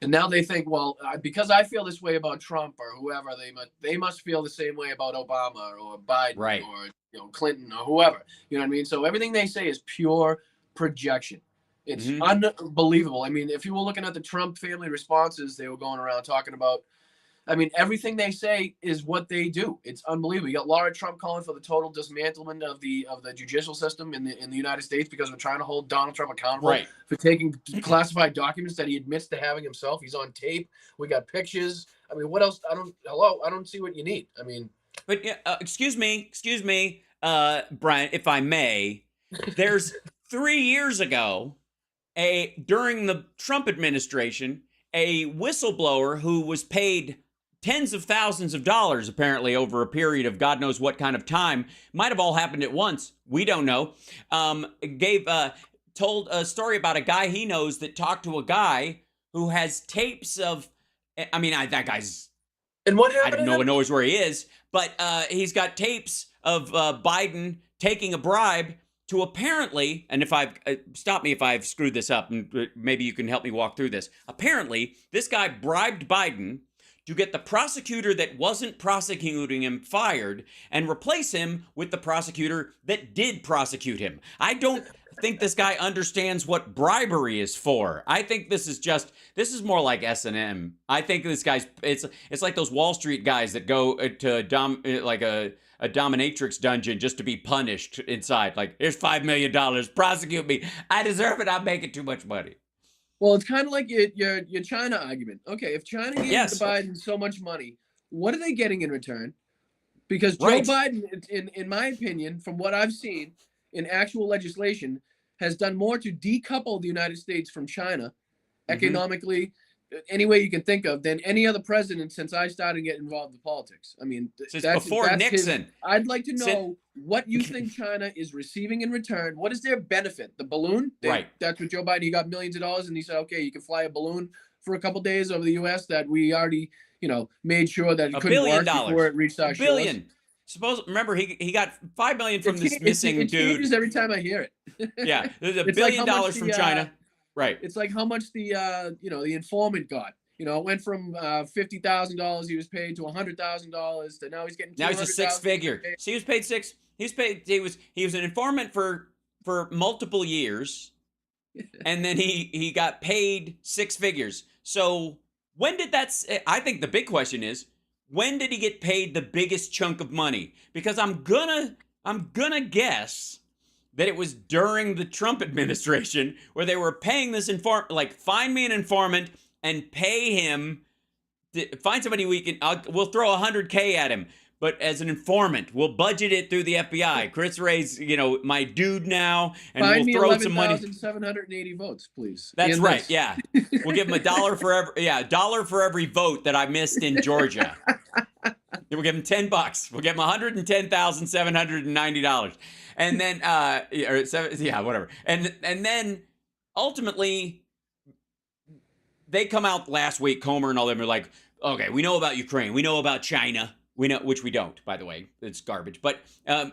S6: And now they think, well, because I feel this way about Trump or whoever, they must feel the same way about Obama or Biden or Clinton or whoever. You know what I mean? So everything they say is pure projection. It's unbelievable. If you were looking at the Trump family responses, they were going around talking about, everything they say is what they do. It's unbelievable. You got Laura Trump calling for the total dismantlement of the judicial system in the United States because we're trying to hold Donald Trump accountable for taking classified documents that he admits to having himself. He's on tape. We got pictures. What else? I don't see what you need.
S1: But excuse me, Brian, if I may, there's 3 years ago, during the Trump administration, a whistleblower who was paid tens of thousands of dollars, apparently over a period of God knows what kind of time, might have all happened at once, we don't know, told a story about a guy he knows that talked to a guy who has tapes of I mean, that guy's,
S6: And what
S1: I
S6: happened
S1: don't
S6: to
S1: know,
S6: him?
S1: knows where he is, but he's got tapes of Biden taking a bribe to apparently, and if I've, stop me if I've screwed this up, and maybe you can help me walk through this. Apparently, this guy bribed Biden to get the prosecutor that wasn't prosecuting him fired and replace him with the prosecutor that did prosecute him. I don't think this guy understands what bribery is for. I think this is more like S&M. I think this guy's, it's like those Wall Street guys that go to a dominatrix dungeon just to be punished inside. Like, here's $5 million, prosecute me. I deserve it. I'm making too much money.
S6: Well, it's kind of like your China argument. Okay, if China gave Biden so much money, what are they getting in return? Because Joe Biden, in my opinion, from what I've seen in actual legislation, has done more to decouple the United States from China economically, any way you can think of, than any other president since I started getting involved in politics. I mean,
S1: since before Nixon.
S6: I'd like to know what you think China is receiving in return. What is their benefit? The balloon? That's what Joe Biden, he got millions of dollars and he said, okay, you can fly a balloon for a couple days over the U.S. that we already, made sure that it couldn't work before it reached our shores.
S1: Remember, he got $5 million from this missing dude.
S6: It changes every time I hear it.
S1: Yeah, there's $1 billion from China. Right.
S6: It's like how much the the informant got. It went from $50,000 he was paid to $100,000 to now he's getting.
S1: Now he's a six figure. So he was paid six. He was an informant for multiple years, and then he got paid six figures. So when did that? I think the big question is, when did he get paid the biggest chunk of money? Because I'm gonna guess that it was during the Trump administration where they were paying this informant, like, find me an informant and pay him, find somebody we'll throw $100K at him, but as an informant, we'll budget it through the FBI. Chris Ray's, my dude now, and
S6: find
S1: we'll throw some money.
S6: 11,780 votes, please.
S1: That's right. Yeah, we'll give him $1 for every $1 for every vote that I missed in Georgia. We'll give him $10. We'll give him $110,790. And then, whatever. And then, ultimately, they come out last week. Comer and all them are like, okay, we know about Ukraine, we know about China, we know, which we don't, by the way, it's garbage. But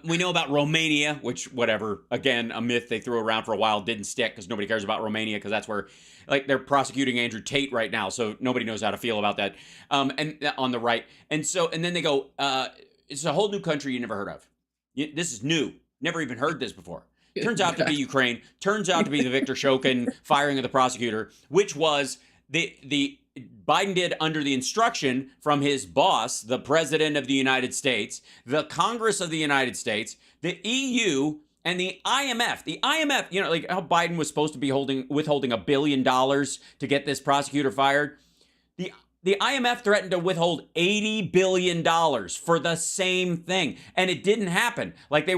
S1: we know about Romania, which, whatever. Again, a myth they threw around for a while, didn't stick because nobody cares about Romania because that's where, like, they're prosecuting Andrew Tate right now, so nobody knows how to feel about that. And on the right, and then they go, it's a whole new country you never heard of. This is new. Never even heard this before. Turns out to be Ukraine. Turns out to be the Viktor Shokin firing of the prosecutor, which was the Biden did under the instruction from his boss, the President of the United States, the Congress of the United States, the EU, and the IMF. The IMF, like how Biden was supposed to be withholding $1 billion to get this prosecutor fired. The IMF threatened to withhold $80 billion for the same thing, and it didn't happen. Like they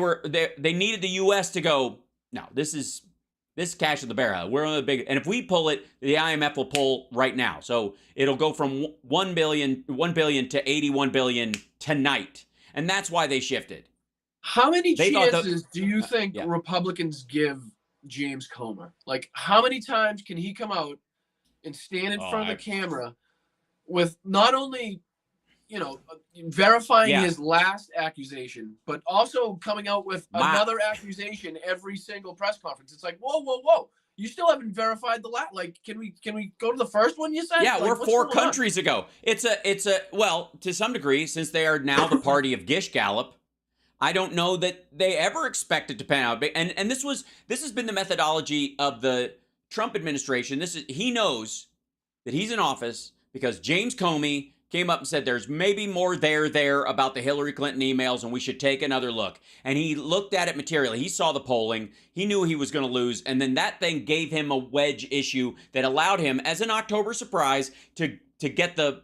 S1: needed the U.S. to go, no, this is cash in the barrel. We're on the big, and if we pull it, the IMF will pull right now. So it'll go from $1 billion to $81 billion tonight, and that's why they shifted.
S6: How many chances do you think Republicans give James Comer? Like, how many times can he come out and stand in front of the camera with not only, verifying his last accusation, but also coming out with another accusation every single press conference? It's like, whoa. You still haven't verified the last. Like, can we go to the first one you said?
S1: Yeah,
S6: like,
S1: we're 4 countries ago. It's well, to some degree, since they are now the party of Gish Gallop, I don't know that they ever expected to pan out. And this has been the methodology of the Trump administration. He knows that he's in office because James Comey came up and said there's maybe more there about the Hillary Clinton emails and we should take another look. And he looked at it materially. He saw the polling. He knew he was going to lose. And then that thing gave him a wedge issue that allowed him, as an October surprise, to get the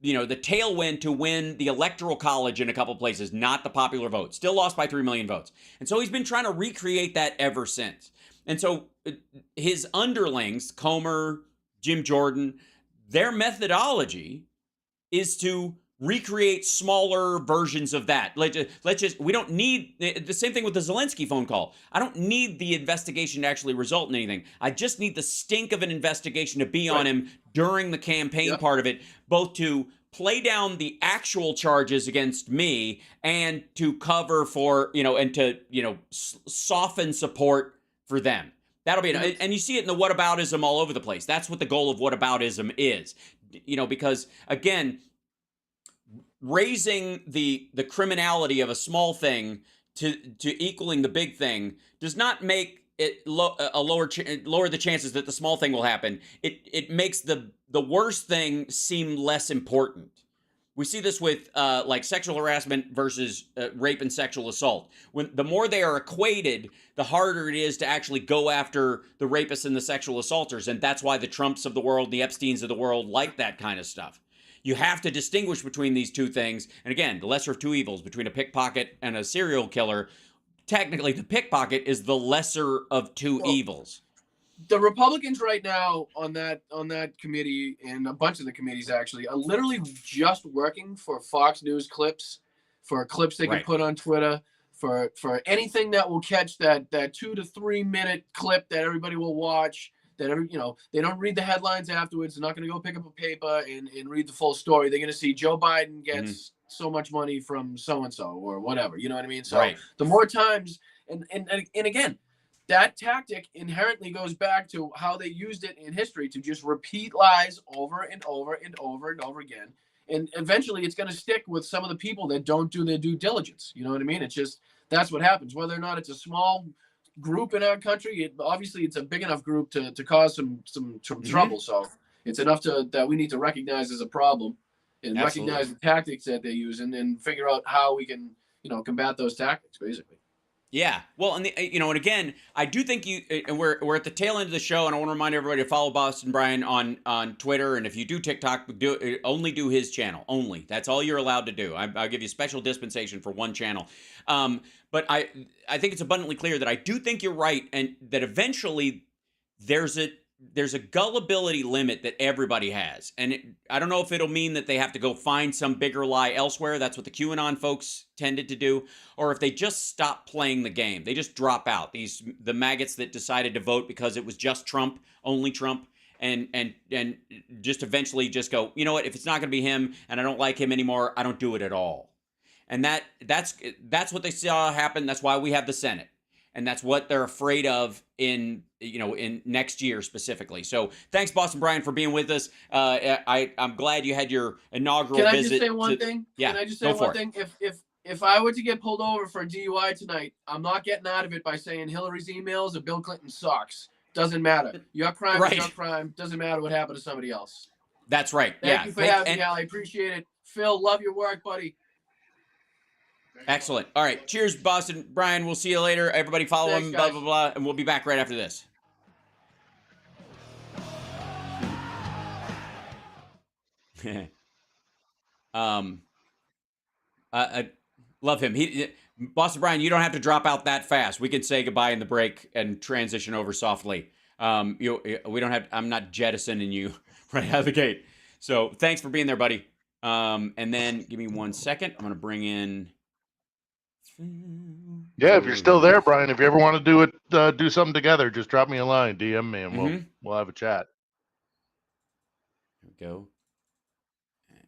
S1: tailwind to win the Electoral College in a couple places, not the popular vote. Still lost by 3 million votes. And so he's been trying to recreate that ever since. And so his underlings, Comer, Jim Jordan, their methodology is to recreate smaller versions of that. Let's just we don't need the same thing with the Zelensky phone call. I don't need the investigation to actually result in anything. I just need the stink of an investigation to be on him during the campaign part of it, both to play down the actual charges against me and to cover for, and to, soften support for them. That'll be it. And you see it in the whataboutism all over the place. That's what the goal of whataboutism is. Because again, raising the criminality of a small thing to equaling the big thing does not make it lower the chances that the small thing will happen. It makes the worst thing seem less important. We see this with like sexual harassment versus rape and sexual assault. When the more they are equated, the harder it is to actually go after the rapists and the sexual assaulters, and that's why the Trumps of the world, the Epsteins of the world, like that kind of stuff. You have to distinguish between these two things. And again, the lesser of two evils, between a pickpocket and a serial killer. Technically, the pickpocket is the lesser of two evils.
S6: The Republicans right now on that committee, and a bunch of the committees actually, are literally just working for Fox News clips, for clips they can put on Twitter, for anything that will catch that 2 to 3 minute clip that everybody will watch. That they don't read the headlines afterwards. They're not going to go pick up a paper and read the full story. They're going to see Joe Biden gets so much money from so-and-so or whatever. You know what I mean? So the more times, and again, that tactic inherently goes back to how they used it in history to just repeat lies over and over and over and over again. And eventually it's going to stick with some of the people that don't do their due diligence. You know what I mean? It's just, that's what happens. Whether or not it's a small group in our country, obviously it's a big enough group to cause some trouble. So it's enough that we need to recognize as a problem and recognize the tactics that they use and figure out how we can, combat those tactics, basically.
S1: Yeah. Well, and and again, I do think we're at the tail end of the show, and I want to remind everybody to follow Boston Brian on Twitter, and if you do TikTok, only do his channel. Only. That's all you're allowed to do. I'll give you special dispensation for one channel. But I think it's abundantly clear that I do think you're right, and that eventually there's a gullibility limit that everybody has. And I don't know if it'll mean that they have to go find some bigger lie elsewhere. That's what the QAnon folks tended to do. Or if they just stop playing the game. They just drop out. The maggots that decided to vote because it was just Trump, only Trump, and just eventually just go, you know what, if it's not going to be him and I don't like him anymore, I don't do it at all. And that's what they saw happen. That's why we have the Senate. And that's what they're afraid of in next year specifically. So thanks, Boston Brian, for being with us. I'm glad you had your inaugural visit.
S6: Can I just say one thing?
S1: Yeah,
S6: Can I just say one thing? If I were to get pulled over for a DUI tonight, I'm not getting out of it by saying Hillary's emails or Bill Clinton's socks. Doesn't matter. Your crime is your crime. Doesn't matter what happened to somebody else.
S1: That's right.
S6: Thank you for having me, Al. I appreciate it. Phil, love your work, buddy.
S1: Excellent. All right. Cheers, Boston Brian. We'll see you later. Everybody follow him, blah, blah, blah. And we'll be back right after this. I love him. Boston Brian, you don't have to drop out that fast. We can say goodbye in the break and transition over softly. I'm not jettisoning you right out of the gate. So thanks for being there, buddy. And then give me 1 second. I'm going to bring in...
S8: Yeah, if you're still there, Brian, if you ever want to do something together, just drop me a line, DM me, and we'll have a chat.
S1: Here we go. And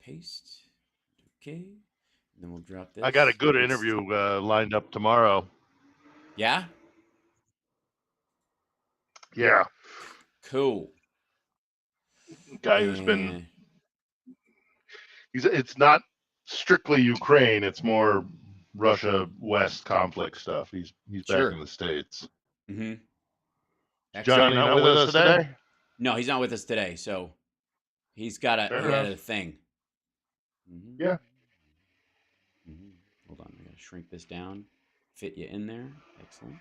S1: paste. Okay. And then we'll drop this.
S8: I got a good interview lined up tomorrow.
S1: Yeah?
S8: Yeah.
S1: Cool.
S8: Guy who's been... It's not strictly Ukraine, it's more Russia West conflict stuff. He's back in the States.
S1: Mm-hmm.
S8: Johnny not with us today?
S1: No, he's not with us today, so he's got a thing. Mm-hmm.
S8: Yeah.
S1: Mm-hmm. Hold on, I gotta shrink this down, fit you in there. Excellent.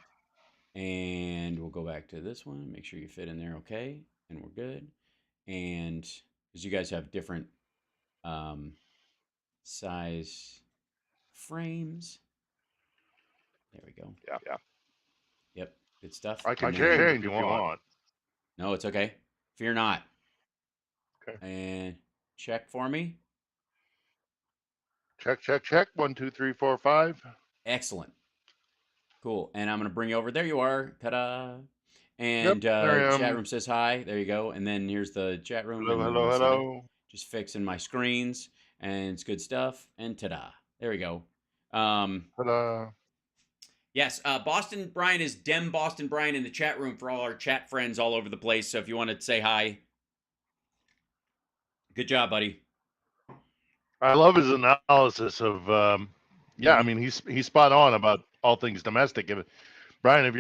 S1: And we'll go back to this one, make sure you fit in there okay, and we're good. And because you guys have different size frames. There we go.
S8: Yeah.
S1: Yep. Good stuff.
S8: I can change if you want.
S1: No, it's okay. Fear not.
S8: Okay.
S1: And check for me.
S8: Check. 1, 2, 3, 4, 5.
S1: Excellent. Cool. And I'm going to bring you over. There you are. Ta-da. And
S8: Yep, there I am.
S1: chat room says hi. There you go. And then here's the chat room.
S8: Hello.
S1: Just fixing my screens. And it's good stuff. And ta-da. There we go.
S8: Ta-da.
S1: Yes, Boston Brian is Dem Boston Brian in the chat room for all our chat friends all over the place. So if you want to say hi, good job, buddy.
S8: I love his analysis of, I mean, he's spot on about all things domestic. Brian, if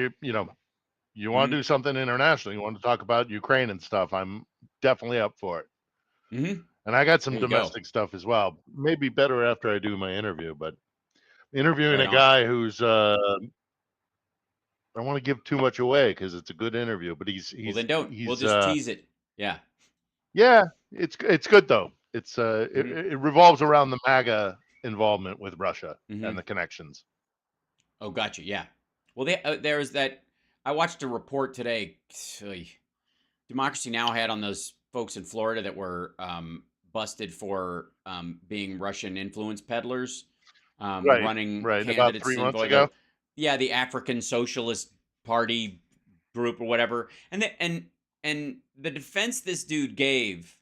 S8: you want to do something international, you want to talk about Ukraine and stuff, I'm definitely up for it. And I got some domestic stuff as well. Maybe better after I do my interview, but interviewing a guy who's, I don't want to give too much away because it's a good interview, but he's
S1: well, then don't. We'll just tease it. Yeah.
S8: Yeah, it's good though. It's it revolves around the MAGA involvement with Russia and the connections.
S1: Oh, gotcha. Yeah. Well, there was that. I watched a report today. Democracy Now! Had on those folks in Florida that were busted for being Russian influence peddlers, running candidates
S8: about 3 months ago.
S1: Yeah, the African Socialist Party group or whatever, and the defense this dude gave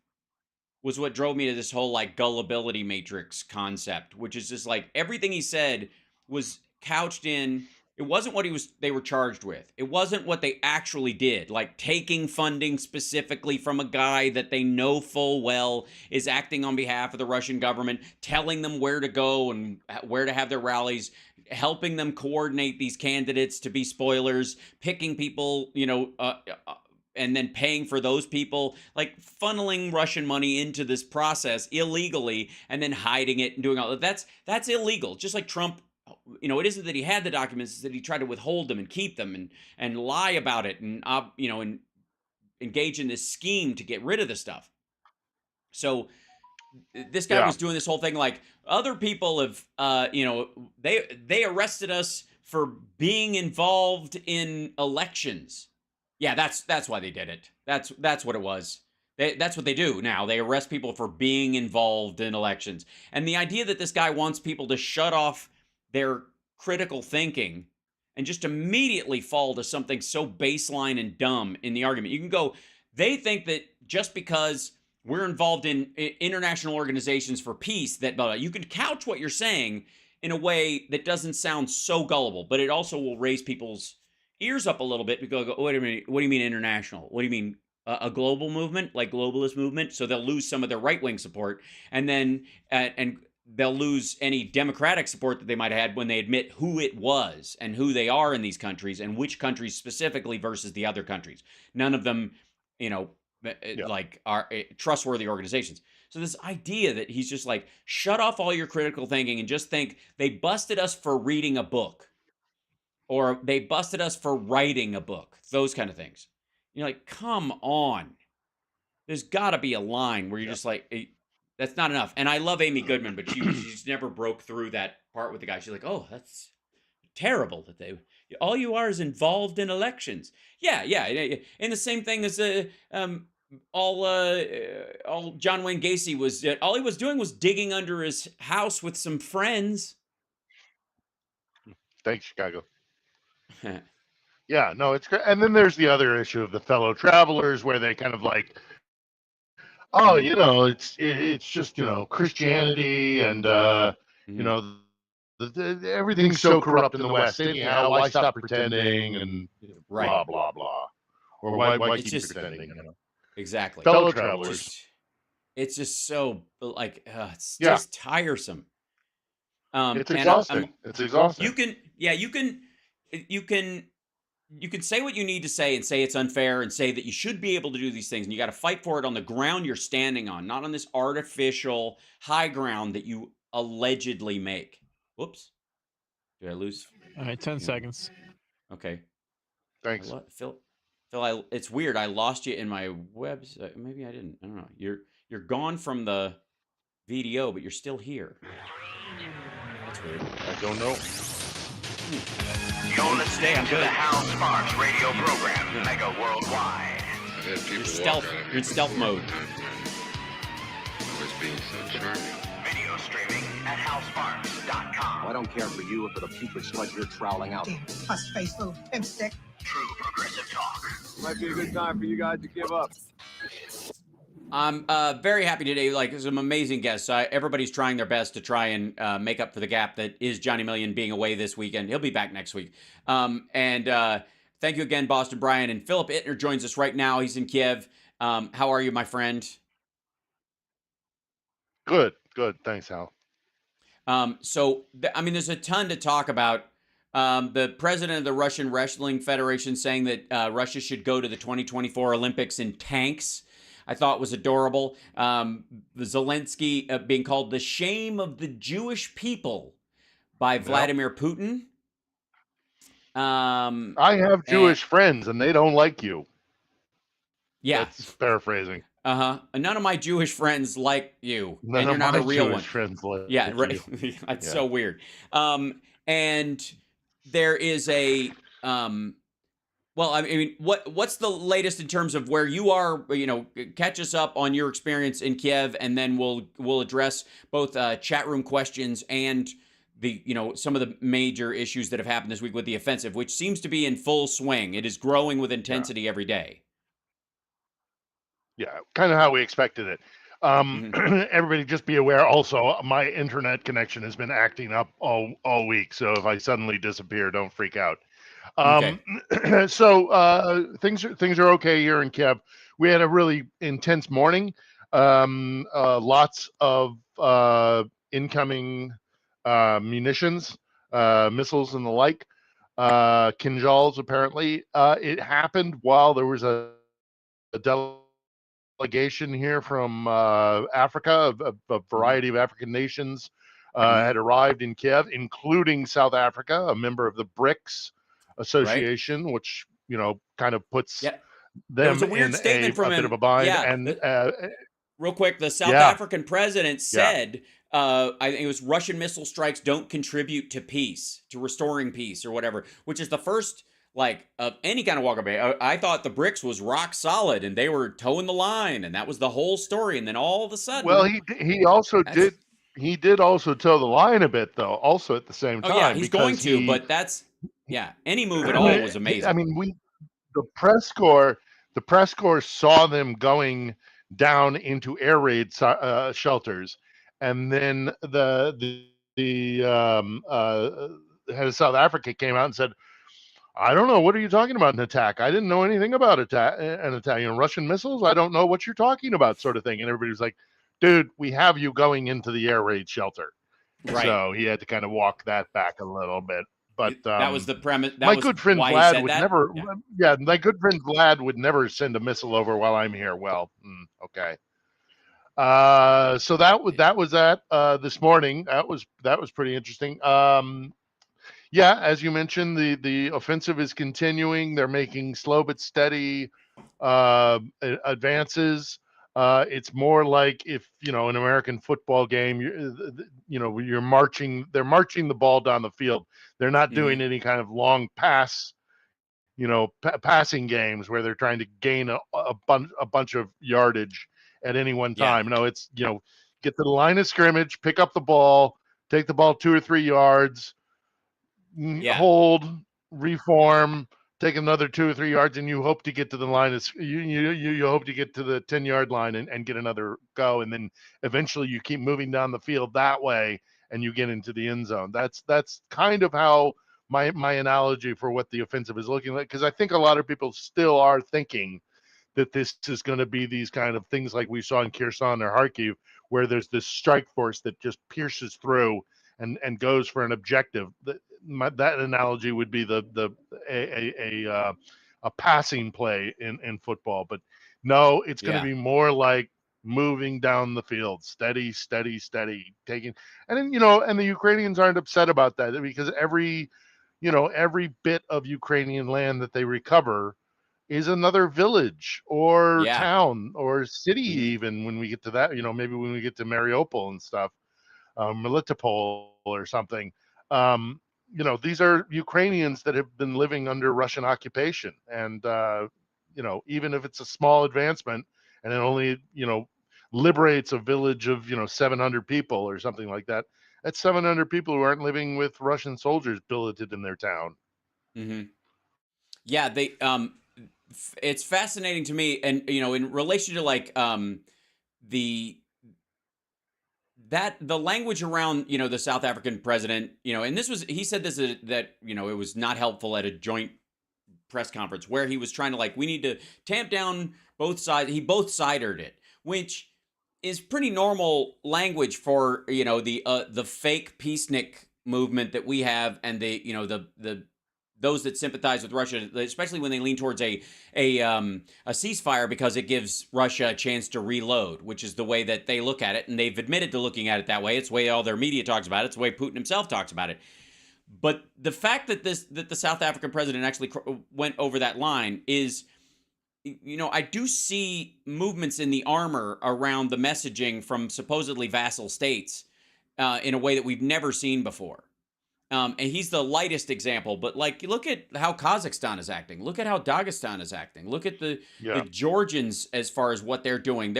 S1: was what drove me to this whole like gullibility matrix concept, which is just like everything he said was couched in. It wasn't what they were charged with. It wasn't what they actually did, like taking funding specifically from a guy that they know full well is acting on behalf of the Russian government, telling them where to go and where to have their rallies, helping them coordinate these candidates to be spoilers, picking people, and then paying for those people, like funneling Russian money into this process illegally and then hiding it and doing all that. That's illegal. Just like Trump, it isn't that he had the documents, it's that he tried to withhold them and keep them and lie about it and, and engage in this scheme to get rid of the stuff. So this guy was doing this whole thing like other people have, they arrested us for being involved in elections. Yeah, that's why they did it. That's what it was. That's what they do now. They arrest people for being involved in elections. And the idea that this guy wants people to shut off their critical thinking and just immediately fall to something so baseline and dumb in the argument. You can go, they think that just because we're involved in international organizations for peace, that blah, blah, you can couch what you're saying in a way that doesn't sound so gullible, but it also will raise people's ears up a little bit because go, wait a minute, what do you mean international? What do you mean a global movement, like globalist movement? So they'll lose some of their right-wing support, and then and they'll lose any democratic support that they might have had when they admit who it was and who they are in these countries and which countries specifically versus the other countries. None of them, like are trustworthy organizations. So this idea that he's just like, shut off all your critical thinking and just think they busted us for reading a book or they busted us for writing a book, those kind of things. You're like, come on. There's got to be a line where you're just like, that's not enough. And I love Amy Goodman, but she's never broke through that part with the guy. She's like, oh, that's terrible that all you are is involved in elections. Yeah. And the same thing as all John Wayne Gacy was, all he was doing was digging under his house with some friends.
S8: Thanks, Chicago. Yeah, no, it's great. And then there's the other issue of the fellow travelers where they kind of like, oh, it's just, Christianity and, everything's so corrupt in the West. Anyhow, why stop pretending and blah, blah, blah. Or why keep pretending?
S1: Exactly.
S8: Fellow travelers.
S1: It's just so, like, it's just tiresome.
S8: It's exhausting. It's exhausting.
S1: You can say what you need to say and say it's unfair and say that you should be able to do these things. And you got to fight for it on the ground you're standing on, not on this artificial high ground that you allegedly make. Whoops. Did I lose?
S5: All right, 10 seconds.
S1: Okay.
S8: Thanks.
S1: Phil, it's weird. I lost you in my website. Maybe I didn't. I don't know. You're gone from the VDO, but you're still here. That's weird.
S8: I don't know.
S9: You're listening to the Hal Sparks radio program, Mega Worldwide.
S1: You're in stealth mode.
S9: Video streaming at halsparks.com.
S7: I don't care for you or for the putrid sludge you're troweling out.
S10: Puss-faced little pimp stick.
S9: True progressive talk.
S11: Might be a good time for you guys to give up.
S1: I'm very happy today. Like, some amazing guests. Everybody's trying their best to try and make up for the gap that is Johnny Million being away this weekend. He'll be back next week. Thank you again, Boston Brian. And Philip Ittner joins us right now. He's in Kiev. How are you, my friend?
S8: Good. Thanks, Hal.
S1: There's a ton to talk about. The president of the Russian Wrestling Federation saying that Russia should go to the 2024 Olympics in tanks, I thought was adorable. Zelensky being called the shame of the Jewish people by Vladimir Putin.
S8: I have Jewish friends, and they don't like you.
S1: Yeah.
S8: That's paraphrasing.
S1: None of my Jewish friends like you,
S8: None
S1: and you're
S8: of
S1: not
S8: my
S1: a real
S8: Jewish
S1: one.
S8: friends like
S1: Yeah, right.
S8: you.
S1: That's so weird. And there is a what's the latest in terms of where you are? Catch us up on your experience in Kiev, and then we'll address both chat room questions and the some of the major issues that have happened this week with the offensive, which seems to be in full swing. It is growing with intensity every day.
S8: Yeah, kind of how we expected it. Everybody just be aware also, my internet connection has been acting up all week. So if I suddenly disappear, don't freak out. So things are okay here in Kiev. We had a really intense morning. Lots of incoming munitions, missiles and the like, kinjals apparently. It happened while there was a delegation here from Africa, a variety of African nations had arrived in Kiev, including South Africa, a member of the BRICS Association, which kind of puts them
S1: was a weird
S8: in
S1: statement from
S8: a
S1: him.
S8: bit of a bind.
S1: Yeah.
S8: And
S1: real quick, the South African president said, I think it was, Russian missile strikes don't contribute to peace, to restoring peace or whatever, which is the first of any kind of walk away. I thought the BRICS was rock solid and they were towing the line, and that was the whole story. And then all of a sudden,
S8: well, he also did. He did also toe the line a bit, though. Also at the same time.
S1: Oh yeah, he's going to. But that's any move at all was amazing.
S8: I mean, the press corps saw them going down into air raid shelters, and then the head of South Africa came out and said, I don't know. What are you talking about? An attack? I didn't know anything about an attack. Russian missiles? I don't know what you're talking about, sort of thing. And everybody was like, dude, we have you going into the air raid shelter. Right. So he had to kind of walk that back a little bit. But
S1: that was the premise.
S8: My good friend Vlad would never. Yeah, my good friend Vlad would never send a missile over while I'm here. Well, okay. So that was that this morning. That was pretty interesting. Yeah, as you mentioned, the offensive is continuing. They're making slow but steady advances. It's more like if an American football game, you're marching. They're marching the ball down the field. They're not doing any kind of long pass, passing games where they're trying to gain a bunch of yardage at any one time. No, it's get to the line of scrimmage, pick up the ball, take the ball 2 or 3 yards. Hold, reform, take another 2 or 3 yards, and you hope to get to the line. You hope to get to the 10-yard line and get another go, and then eventually you keep moving down the field that way, and you get into the end zone. That's kind of how my analogy for what the offensive is looking like, because I think a lot of people still are thinking that this is going to be these kind of things like we saw in Kherson or Kharkiv, where there's this strike force that just pierces through and goes for an objective. That analogy would be a passing play in football, but no, it's going to be more like moving down the field, steady, taking, and then and the Ukrainians aren't upset about that, because every bit of Ukrainian land that they recover is another village or town or city, even when we get to that, maybe when we get to Mariupol and stuff, Melitopol or something. These are Ukrainians that have been living under Russian occupation. And, even if it's a small advancement and it only, liberates a village of, 700 people or something like that, That's 700 people who aren't living with Russian soldiers billeted in their town.
S1: Mm-hmm. Yeah, they it's fascinating to me, and in relation to like the the language around the South African president, and he said this that it was not helpful at a joint press conference where he was trying to we need to tamp down both sides. He both sided it, which is pretty normal language for the fake peacenik movement that we have, and the those that sympathize with Russia, especially when they lean towards a ceasefire because it gives Russia a chance to reload, which is the way that they look at it, and they've admitted to looking at it that way. It's the way all their media talks about it. It's the way Putin himself talks about it. But the fact that the South African president actually went over that line is, I do see movements in the armor around the messaging from supposedly vassal states in a way that we've never seen before. And he's the lightest example, but look at how Kazakhstan is acting. Look at how Dagestan is acting. Look at the Georgians as far as what they're doing.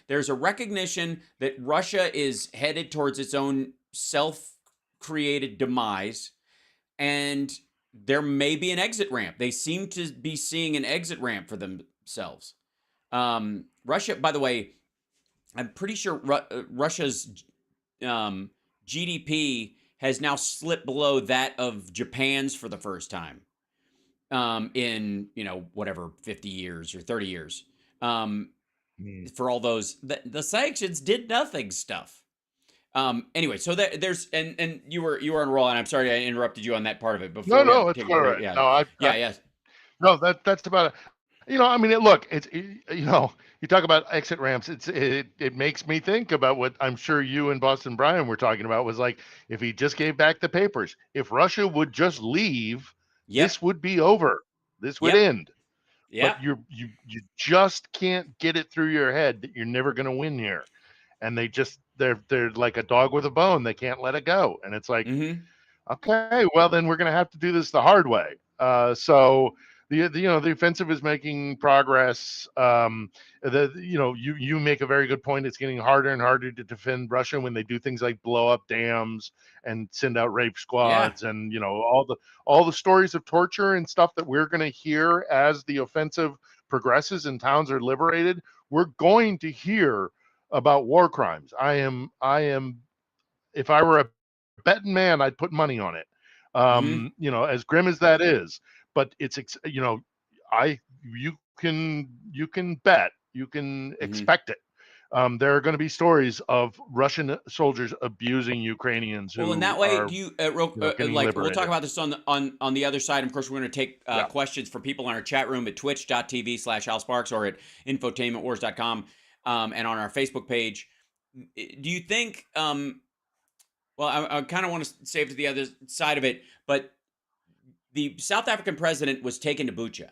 S1: There's a recognition that Russia is headed towards its own self-created demise, and there may be an exit ramp. They seem to be seeing an exit ramp for themselves. Russia, by the way, I'm pretty sure Russia's GDP has now slipped below that of Japan's for the first time in, whatever, 50 years or 30 years. For all those, the sanctions did nothing stuff. Anyway, so there's, and you were on a roll, and I'm sorry I interrupted you on that part of it. Before
S8: No, it's all right.
S1: Yeah.
S8: No, no, that's about it. I mean, look, it's, you talk about exit ramps. It makes me think about what I'm sure you and Boston Brian were talking about, was if he just gave back the papers, if Russia would just leave, this would be over. This would end.
S1: Yeah.
S8: But you just can't get it through your head that you're never going to win here. And they're like a dog with a bone. They can't let it go. And it's like, okay, well then we're going to have to do this the hard way. So the offensive is making progress. You make a very good point. It's getting harder and harder to defend Russia when they do things like blow up dams and send out rape squads, and all the stories of torture and stuff that we're going to hear as the offensive progresses and towns are liberated. We're going to hear about war crimes. I am. If I were a betting man, I'd put money on it. As grim as that is, but it's you can bet, you can expect it. There are going to be stories of Russian soldiers abusing Ukrainians.
S1: Well, in that way, do you we'll talk about this on the other side. Of course, we're going to take questions from people in our chat room at twitch.tv/HalSparks or at infotainmentwars.com and on our Facebook page. Do you think? Well, I kind of want to save to the other side of it, but the South African president was taken to Bucha.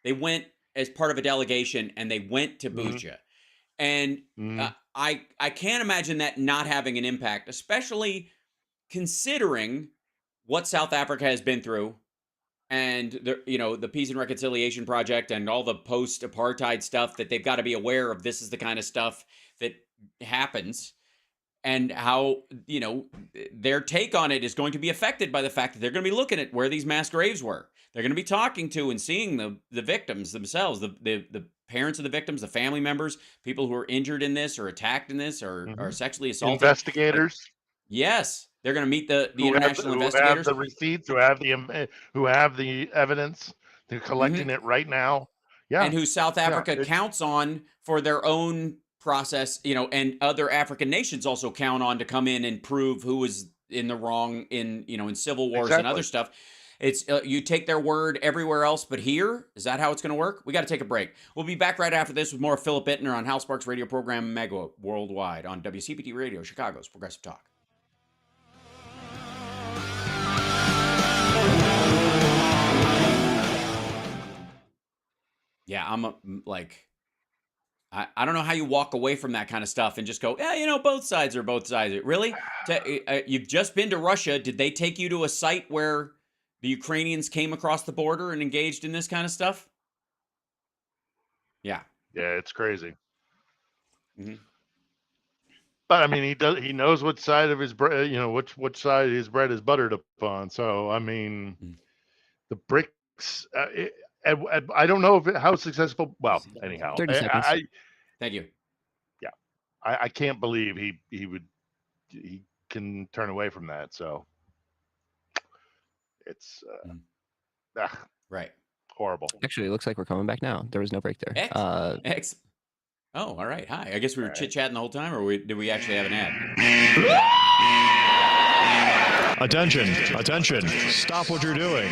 S1: They went as part of a delegation, and they went to Bucha. And I can't imagine that not having an impact, especially considering what South Africa has been through, and the Peace and Reconciliation Project and all the post-apartheid stuff that they've got to be aware of. This is the kind of stuff that happens. And how, their take on it is going to be affected by the fact that they're going to be looking at where these mass graves were. They're going to be talking to and seeing the victims themselves, the parents of the victims, the family members, people who are injured in this or attacked in this or sexually assaulted.
S8: Investigators.
S1: Yes. They're going to meet the international investigators.
S8: Who have the receipts, who have the evidence. They're collecting it right now. Yeah.
S1: And who South Africa counts on for their own process, and other African nations also count on to come in and prove who was in the wrong in civil wars and other stuff. It's you take their word everywhere else, but here, is that how it's going to work? We got to take a break. We'll be back right after this with more Philip Bittner on Hal Sparks radio program Mega Worldwide on WCPT Radio, Chicago's Progressive Talk. Yeah, I'm I don't know how you walk away from that kind of stuff and just go, yeah, both sides are both sides. Really? You've just been to Russia. Did they take you to a site where the Ukrainians came across the border and engaged in this kind of stuff? Yeah.
S8: Yeah, it's crazy. But I mean, he knows which side of his bread, which side his bread is buttered upon. So I mean, the BRICS. I don't know how successful. Well, anyhow,
S12: 30 seconds.
S1: Thank you.
S8: Yeah, I can't believe he can turn away from that. So it's
S1: right.
S8: Horrible.
S12: Actually, it looks like we're coming back now. There was no break there.
S1: Oh, all right. Hi. I guess we were chit-chatting the whole time, or did we actually have an ad?
S5: Attention, attention. Stop what you're doing.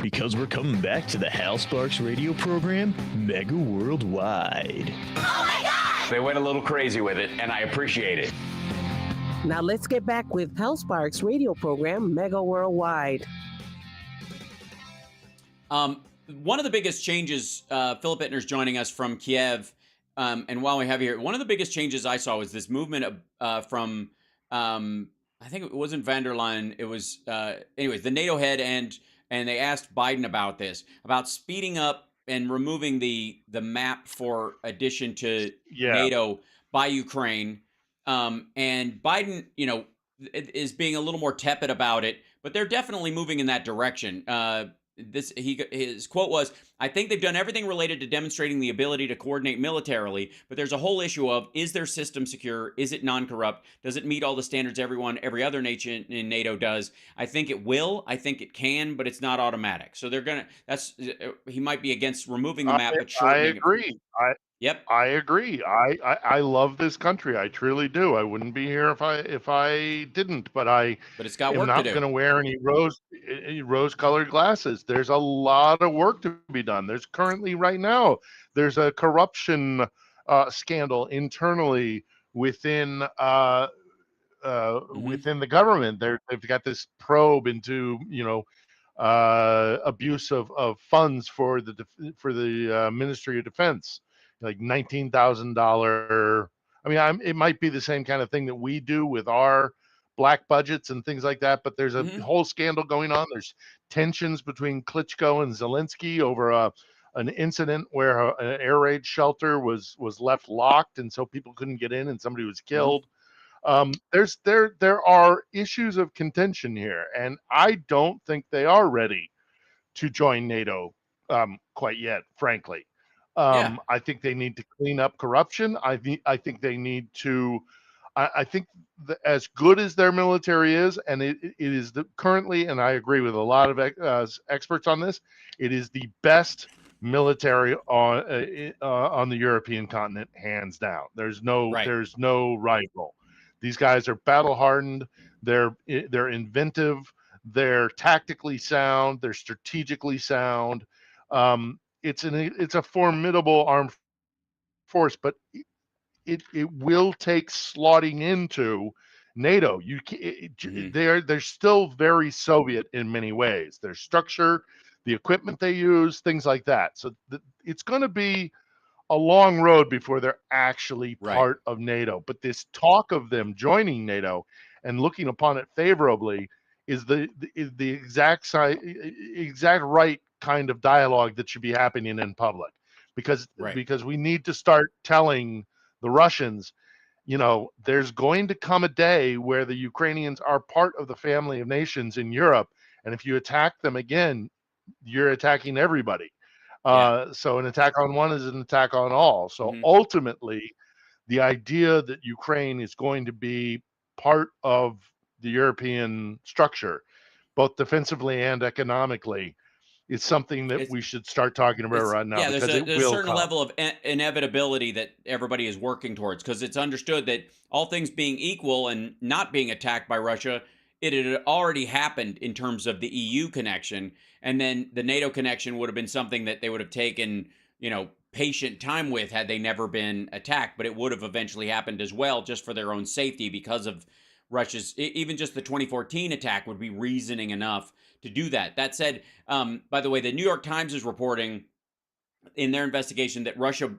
S5: Because we're coming back to the Hal Sparks radio program, Mega Worldwide.
S9: Oh my God!
S13: They went a little crazy with it, and I appreciate it.
S14: Now let's get back with Hal Sparks radio program, Mega Worldwide.
S1: One of the biggest changes, Philip Ittner's joining us from Kiev, and while we have you here, one of the biggest changes I saw was this movement from, I think it wasn't van der Leyen, it was, anyways, the NATO head, and they asked Biden about this, about speeding up and removing the map for addition to NATO by Ukraine. And Biden, is being a little more tepid about it, but they're definitely moving in that direction. His quote was, "I think they've done everything related to demonstrating the ability to coordinate militarily, but there's a whole issue of, is their system secure? Is it non-corrupt? Does it meet all the standards every other nation in NATO does? I think it will. I think it can, but it's not automatic." So he might be against removing the map, but shortening it.
S8: I agree.
S1: Yep.
S8: I agree. I love this country. I truly do. I wouldn't be here if I didn't. But
S1: it's got work
S8: am not
S1: to do.
S8: going to wear any rose-colored glasses. There's a lot of work to be done. There's currently right now there's a corruption scandal internally within within the government. They've got this probe into abuse of funds for the Ministry of Defense. Like $19,000. I mean, it might be the same kind of thing that we do with our black budgets and things like that, but there's a whole scandal going on. There's tensions between Klitschko and Zelensky over an incident where an air raid shelter was left locked, and so people couldn't get in, and somebody was killed. There are issues of contention here, and I don't think they are ready to join NATO quite yet, frankly. I think they need to clean up corruption. I think they need to. I think as good as their military is, and it is currently, and I agree with a lot of experts on this, it is the best military on the European continent, hands down. There's no rival. These guys are battle hardened. They're inventive. They're tactically sound. They're strategically sound. It's a formidable armed force, but it will take slotting into NATO. They're still very Soviet in many ways. Their structure, the equipment they use, things like that. So it's going to be a long road before they're actually part of NATO. But this talk of them joining NATO and looking upon it favorably is the exact right kind of dialogue that should be happening in public, because we need to start telling the Russians, there's going to come a day where the Ukrainians are part of the family of nations in Europe, and if you attack them again, you're attacking everybody. So an attack on one is an attack on all. So ultimately, the idea that Ukraine is going to be part of the European structure, both defensively and economically, is something that we should start talking about right now.
S1: Yeah, there's a certain level of inevitability that everybody is working towards, because it's understood that all things being equal and not being attacked by Russia, it had already happened in terms of the EU connection. And then the NATO connection would have been something that they would have taken, patient time with had they never been attacked. But it would have eventually happened as well, just for their own safety, because of Russia's, even just the 2014 attack would be reasoning enough to do that. That said, by the way, the New York Times is reporting in their investigation that Russia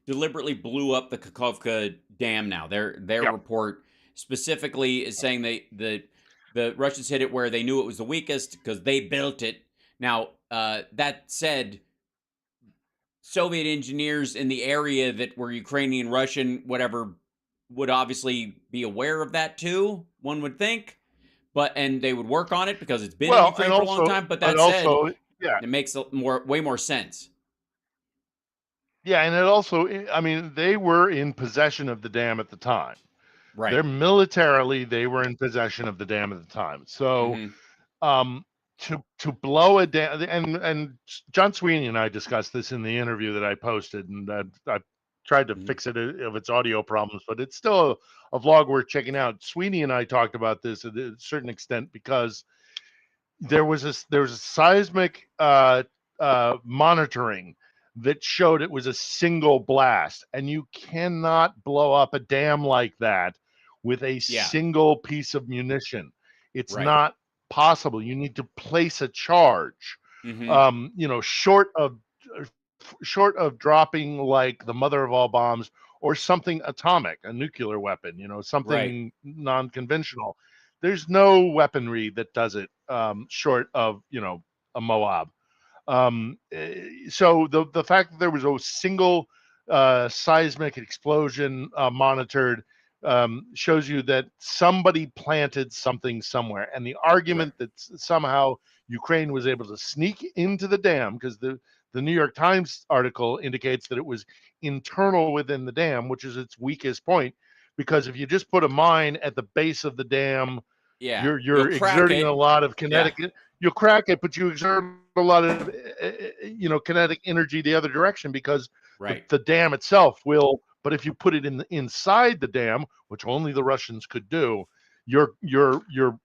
S1: deliberately blew up the Kakhovka Dam now. Their report specifically is saying the Russians hit it where they knew it was the weakest because they built it. Now, that said, Soviet engineers in the area that were Ukrainian, Russian, whatever, would obviously be aware of that too, one would think. And they would work on it because it's been in
S8: Well, and
S1: Ukraine for a long time. But that said,
S8: yeah,
S1: it makes way more sense.
S8: yeah, and it also, I mean, they were in possession of the dam at the time.
S1: Right.
S8: They're militarily, they were in possession of the dam at the time. So, to blow a dam, and John Sweeney and I discussed this in the interview that I posted, and I tried to fix it of its audio problems, but it's still a vlog worth checking out. Sweeney and I talked about this at a certain extent because there was a seismic monitoring that showed it was a single blast, and you cannot blow up a dam like that with a single piece of munition. It's not possible. You need to place a charge. Short of dropping like the mother of all bombs or something atomic, a nuclear weapon, something non-conventional. There's no weaponry that does it short of, a Moab. So the fact that there was a single seismic explosion monitored shows you that somebody planted something somewhere. And the argument that somehow Ukraine was able to sneak into the dam, because the New York Times article indicates that it was internal within the dam, which is its weakest point, because if you just put a mine at the base of the dam, you're exerting a lot of kinetic. You'll crack it, but you exert a lot of kinetic energy the other direction, because the dam itself will. But if you put it inside the dam, which only the Russians could do, your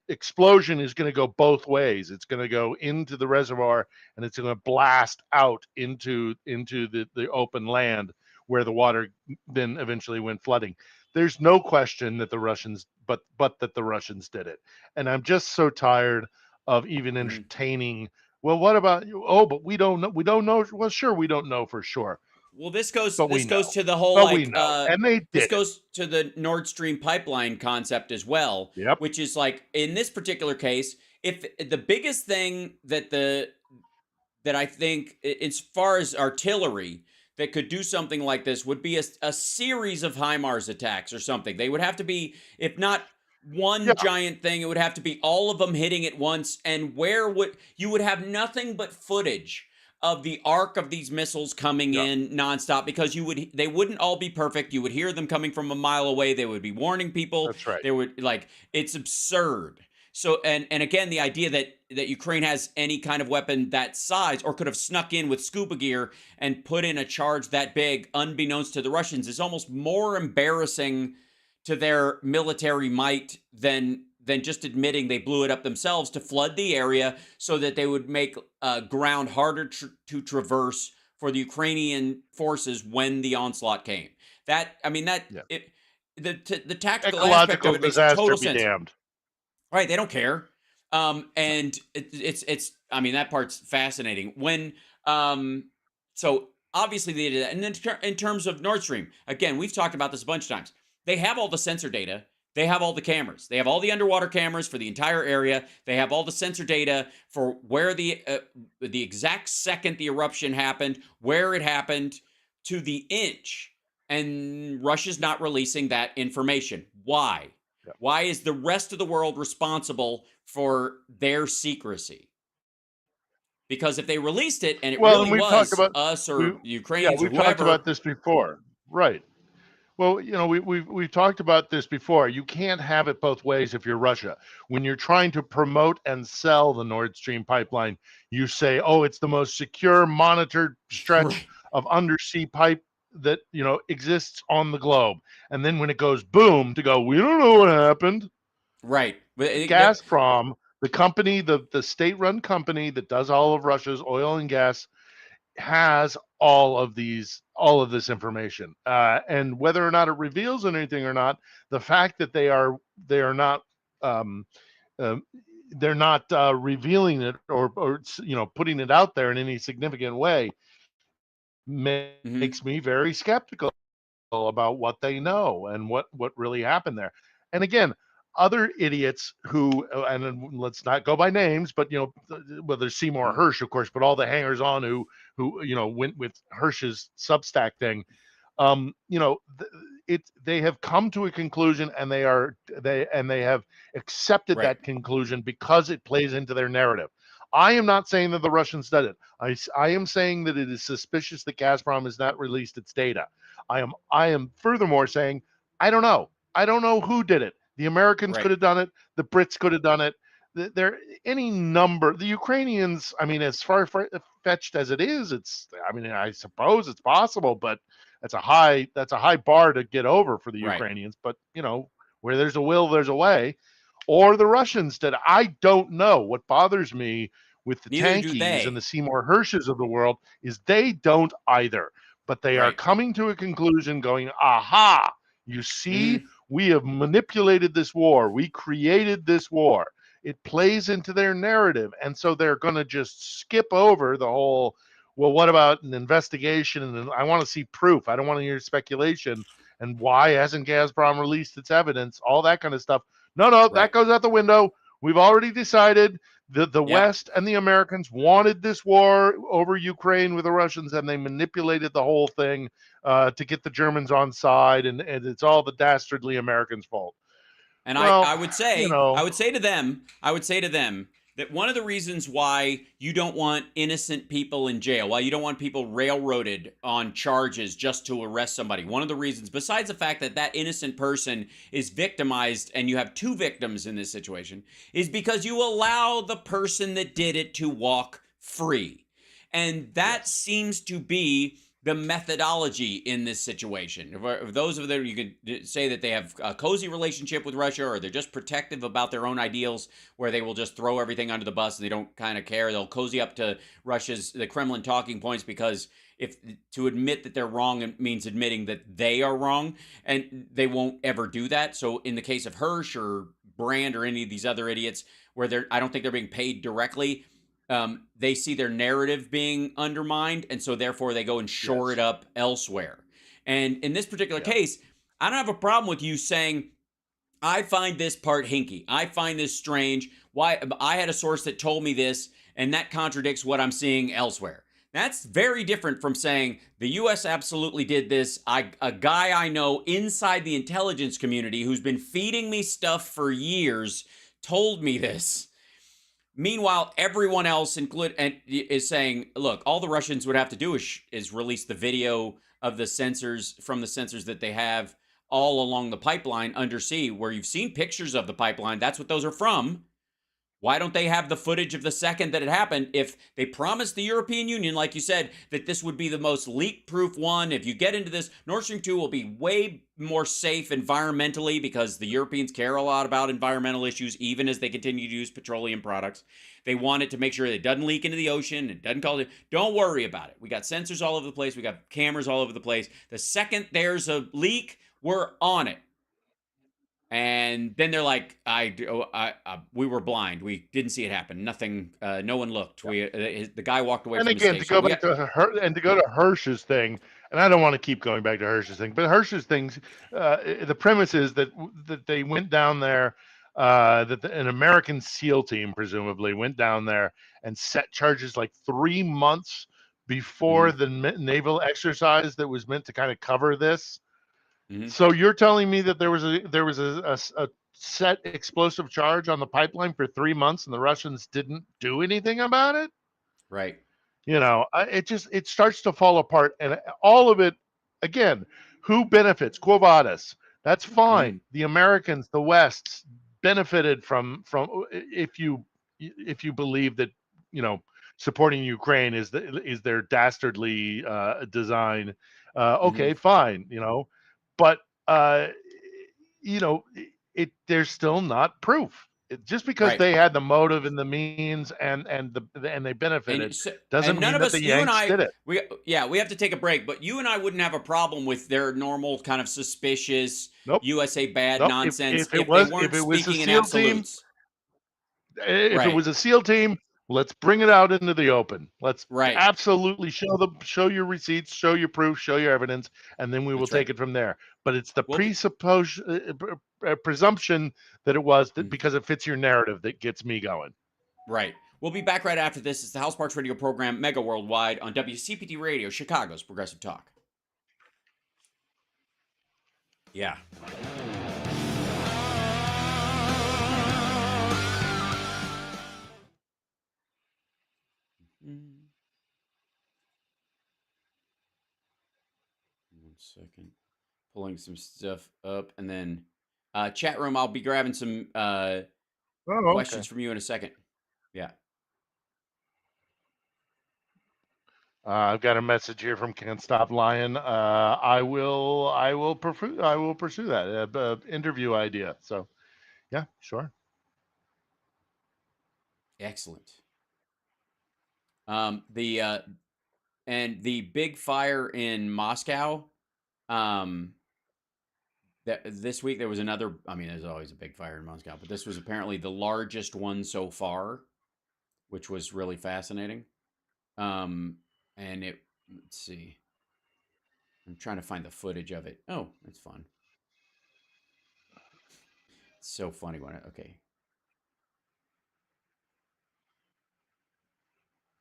S8: explosion is going to go both ways. It's going to go into the reservoir, and it's going to blast out into the open land where the water then eventually went flooding. There's no question that the Russians, but that the Russians did it. And I'm just so tired of even entertaining. Well, what about you? Oh, but we don't know. We don't know. Well, sure, we don't know for sure.
S1: Well, this goes to the whole
S8: and they did.
S1: This goes to the Nord Stream pipeline concept as well, which is like in this particular case, if the biggest thing that I think as far as artillery that could do something like this would be a series of HIMARS attacks or something. They would have to be, if not one giant thing, it would have to be all of them hitting at once. And you would have nothing but footage of the arc of these missiles coming in nonstop, because they wouldn't all be perfect. You would hear them coming from a mile away. They would be warning people.
S8: That's right.
S1: They would it's absurd. So, and again, the idea that Ukraine has any kind of weapon that size, or could have snuck in with scuba gear and put in a charge that big, unbeknownst to the Russians, is almost more embarrassing to their military might than just admitting they blew it up themselves to flood the area so that they would make ground harder to traverse for the Ukrainian forces when the onslaught came. The tactical aspect of it makes total sense.
S8: Damned.
S1: Right, they don't care. And it's I mean, that part's fascinating. So obviously they did that. And then in terms of Nord Stream, again, we've talked about this a bunch of times. They have all the sensor data. They have all the cameras. They have all the underwater cameras for the entire area. They have all the sensor data for where the exact second the eruption happened, where it happened, to the inch. And Russia's not releasing that information. Why? Yeah. Why is the rest of the world responsible for their secrecy? Because if they released it and it really was us or Ukrainians or whoever.
S8: We've talked about this before. Right. Well, we've talked about this before. You can't have it both ways if you're Russia. When you're trying to promote and sell the Nord Stream pipeline, you say, oh, it's the most secure, monitored stretch of undersea pipe that, exists on the globe. And then when it goes boom, to go, we don't know what happened.
S1: Right.
S8: Gazprom, the company, the state-run company that does all of Russia's oil and gas, has all of this information, and whether or not it reveals anything or not, the fact that they're not revealing it or putting it out there in any significant way makes me very skeptical about what they know and what really happened there. And again, other idiots who, and let's not go by names, but well, there's Seymour Hersh, of course, but all the hangers on who went with Hersh's Substack thing. They have come to a conclusion, and they have accepted that conclusion because it plays into their narrative. I am not saying that the Russians did it. I am saying that it is suspicious that Gazprom has not released its data. I am furthermore saying I don't know. I don't know who did it. The Americans could have done it. The Brits could have done it. There any number. The Ukrainians, I mean, as far-fetched as it is, I suppose it's possible, but that's a high bar to get over for the Ukrainians. But where there's a will, there's a way. Or the Russians did. I don't know. What bothers me with the Tankies and the Seymour Hershes of the world is they don't either. But they are coming to a conclusion going, aha, you see, we have manipulated this war. We created this war. It plays into their narrative. And so they're going to just skip over the whole, well, what about an investigation? And I want to see proof. I don't want to hear speculation. And why hasn't Gazprom released its evidence? All that kind of stuff. No, that goes out the window. We've already decided that the West and the Americans wanted this war over Ukraine with the Russians, and they manipulated the whole thing to get the Germans on side, and it's all the dastardly Americans' fault.
S1: And I would say to them that one of the reasons why you don't want innocent people in jail, why you don't want people railroaded on charges just to arrest somebody, one of the reasons, besides the fact that that innocent person is victimized and you have two victims in this situation, is because you allow the person that did it to walk free. And that seems to be the methodology in this situation. If those of them, you could say that they have a cozy relationship with Russia, or they're just protective about their own ideals, where they will just throw everything under the bus and they don't kind of care. They'll cozy up to the Kremlin talking points, because if to admit that they're wrong means admitting that they are wrong, and they won't ever do that. So in the case of Hersh or Brand or any of these other idiots, where I don't think they're being paid directly, they see their narrative being undermined, and so therefore they go and shore it up elsewhere. And in this particular case, I don't have a problem with you saying, I find this part hinky. I find this strange. Why? I had a source that told me this, and that contradicts what I'm seeing elsewhere. That's very different from saying the U.S. absolutely did this. A guy I know inside the intelligence community who's been feeding me stuff for years told me this. Meanwhile, everyone else is saying, look, all the Russians would have to do is release the video of the sensors from the sensors that they have all along the pipeline undersea, where you've seen pictures of the pipeline. That's what those are from. Why don't they have the footage of the second that it happened? If they promised the European Union, like you said, that this would be the most leak-proof one, if you get into this, Nord Stream 2 will be way more safe environmentally, because the Europeans care a lot about environmental issues, even as they continue to use petroleum products. They want it to make sure it doesn't leak into the ocean, it doesn't cause it. Don't worry about it. We got sensors all over the place. We got cameras all over the place. The second there's a leak, we're on it. And then they're like, we were blind. We didn't see it happen. Nothing. No one looked. The guy walked away.
S8: And
S1: from
S8: again,
S1: the
S8: to
S1: station.
S8: go back to go to Hersh's thing, and I don't want to keep going back to Hersh's thing, but Hersh's things, the premise is that they went down there, an American SEAL team presumably went down there and set charges like 3 months before the naval exercise that was meant to kind of cover this. So you're telling me that there was a set explosive charge on the pipeline for 3 months, and the Russians didn't do anything about it?
S1: Right.
S8: It starts to fall apart, and all of it, again, who benefits? Quo vadis. That's fine. The Americans, the West, benefited from if you believe that supporting Ukraine is their dastardly design. Okay, fine. But there's still not proof. Just because they had the motive and the means and they benefited doesn't mean that the Yanks did it.
S1: We have to take a break, but you and I wouldn't have a problem with their normal kind of suspicious USA bad nonsense if they weren't speaking in absolutes.
S8: If it was a SEAL team, Let's bring it out into the open. Let's
S1: Right.
S8: absolutely show your receipts, show your proof, show your evidence, and then we will take it from there. But it's the presumption that it was that because it fits your narrative that gets me going.
S1: Right. We'll be back right after this. It's the Hal Sparks radio program, Mega Worldwide, on WCPT Radio, Chicago's Progressive Talk. Yeah. One second. Pulling some stuff up, and then chat room, I'll be grabbing some questions from you in a second. Yeah.
S8: I've got a message here from Can't Stop Lying. I will pursue that interview idea. So, yeah, sure.
S1: Excellent. The big fire in Moscow. This week there was another. I mean, there's always a big fire in Moscow, but this was apparently the largest one so far, which was really fascinating. And let's see. I'm trying to find the footage of it. Oh, that's fun. It's so funny when okay.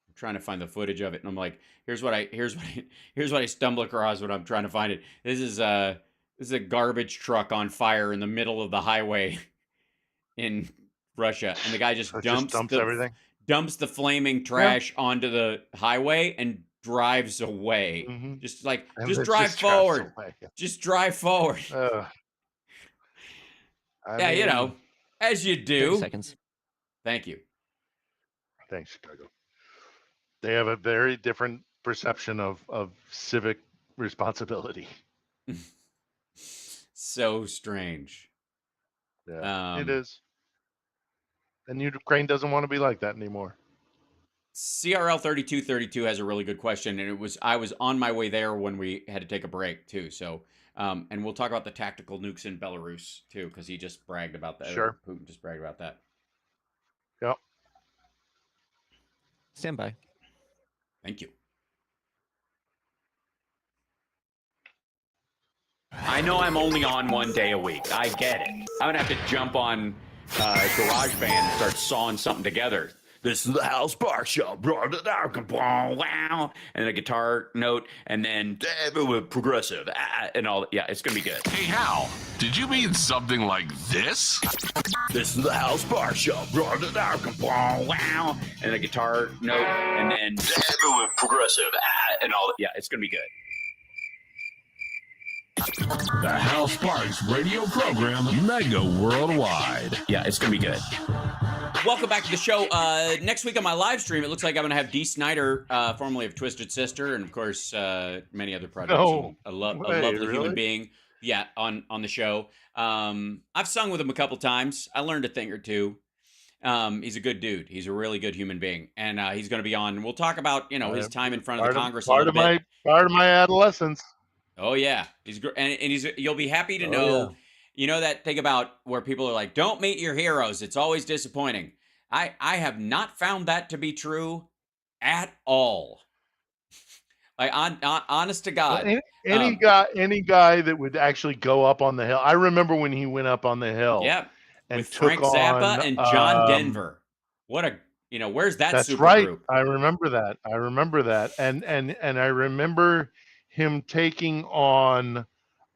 S1: I'm trying to find the footage of it, and I'm like, here's what I stumble across when I'm trying to find it. This is a garbage truck on fire in the middle of the highway in Russia, and the guy just dumps
S8: everything.
S1: Dumps the flaming trash onto the highway and drives away. Just like, just drive forward. Just drive forward. Yeah, you know, as you do.
S12: 30 seconds.
S1: Thank you.
S8: Thanks, Chicago. They have a very different perception of civic responsibility.
S1: So strange.
S8: Yeah, it is. And Ukraine doesn't want to be like that anymore.
S1: CRL 3232 has a really good question, and I was on my way there when we had to take a break too. So, and we'll talk about the tactical nukes in Belarus too, because he just bragged about that.
S8: Sure,
S1: Putin just bragged about that.
S8: Yep.
S12: Stand by.
S1: Thank you. I know I'm only on one day a week. I get it. I'm gonna have to jump on GarageBand and start sawing something together. This is the Hal Sparks Show. Wow. And a guitar note, and then progressive, and all. Yeah, it's gonna be good.
S3: Hey, Hal, did you mean something like this?
S1: This is the Hal Sparks Show. Wow. And a guitar note, and then progressive, and all. Yeah, it's gonna be good.
S3: The Hal Sparks radio program, Mega Worldwide.
S1: Yeah, it's going to be good. Welcome back to the show. Next week on my live stream, it looks like I'm going to have Dee Snider, formerly of Twisted Sister, and of course, many other projects.
S8: No.
S1: A lovely human being. Yeah, on the show. I've sung with him a couple times. I learned a thing or two. He's a good dude. He's a really good human being, and he's going to be on. We'll talk about his time in front of the Congress a little bit.
S8: Part of my adolescence.
S1: Oh yeah, you'll be happy to know. You know that thing about where people are like, "Don't meet your heroes. It's always disappointing." I have not found that to be true at all. Like honest to God,
S8: any guy that would actually go up on the hill. I remember when he went up on the hill.
S1: Yep,
S8: and
S1: with Frank Zappa and John Denver. What a where's that?
S8: That's
S1: super
S8: right.
S1: group?
S8: I remember that. And I remember him taking on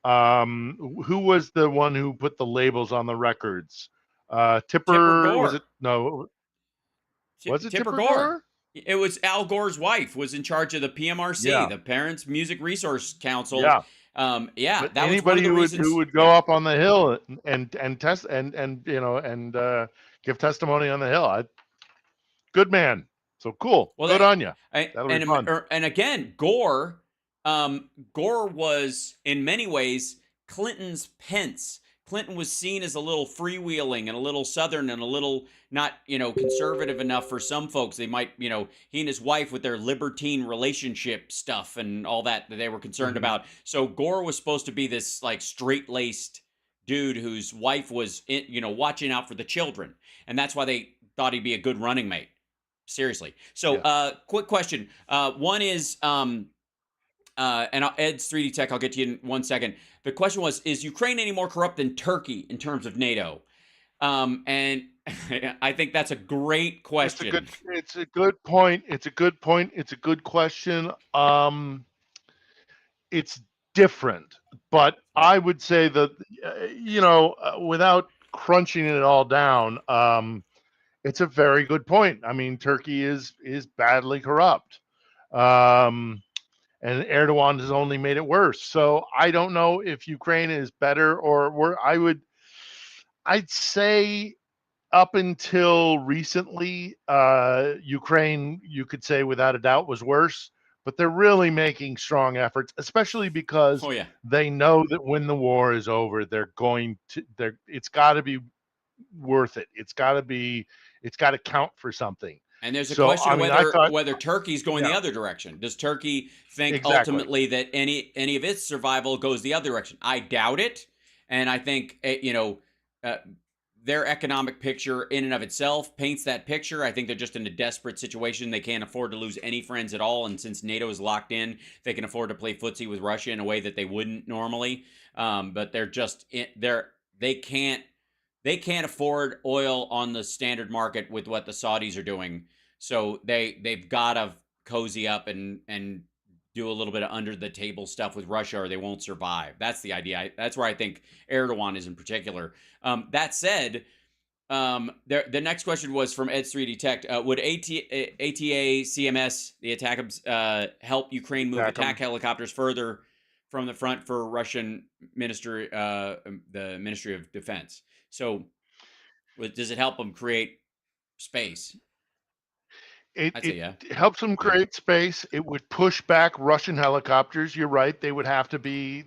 S8: who was the one who put the labels on the records? Tipper
S1: Gore.
S8: Was it? No. Was it Tipper Gore?
S1: It was Al Gore's wife was in charge of the PMRC, the Parents Music Resource Council.
S8: Yeah.
S1: That
S8: anybody
S1: was
S8: who would go up on the hill and test and give testimony on the hill. Good man. So cool.
S1: Well,
S8: good on you.
S1: And again, Gore was in many ways Clinton's Pence. Clinton was seen as a little freewheeling and a little Southern and a little not, conservative enough for some folks. They might, he and his wife with their libertine relationship stuff and all that they were concerned about. So Gore was supposed to be this like straight-laced dude whose wife was, watching out for the children. And that's why they thought he'd be a good running mate. Seriously. So, quick question. One is, Ed's 3D Tech, I'll get to you in 1 second. The question was, is Ukraine any more corrupt than Turkey in terms of NATO? And I think that's a great question.
S8: It's a good point. It's a good point. It's a good question. It's different, but I would say that, without crunching it all down, it's a very good point. I mean, Turkey is badly corrupt. And Erdogan has only made it worse. So I don't know if Ukraine is better or worse. I'd say up until recently, Ukraine, you could say without a doubt, was worse. But they're really making strong efforts, especially because they know that when the war is over, it's got to be worth it. It's got to count for something.
S1: And there's a question of whether Turkey's going the other direction. Does Turkey think ultimately that any of its survival goes the other direction? I doubt it. And I think, their economic picture in and of itself paints that picture. I think they're just in a desperate situation. They can't afford to lose any friends at all. And since NATO is locked in, they can afford to play footsie with Russia in a way that they wouldn't normally. But they're just, they can't afford oil on the standard market with what the Saudis are doing. So they've got to cozy up and do a little bit of under the table stuff with Russia, or they won't survive. That's the idea. That's where I think Erdogan is in particular. That said, the next question was from Ed's 3D Tech. Would ATA CMS, the attack, help Ukraine move attack helicopters further from the front for Russian ministry, the Ministry of Defense? So, does it help them create space?
S8: It helps them create space. It would push back Russian helicopters. You're right. They would have to be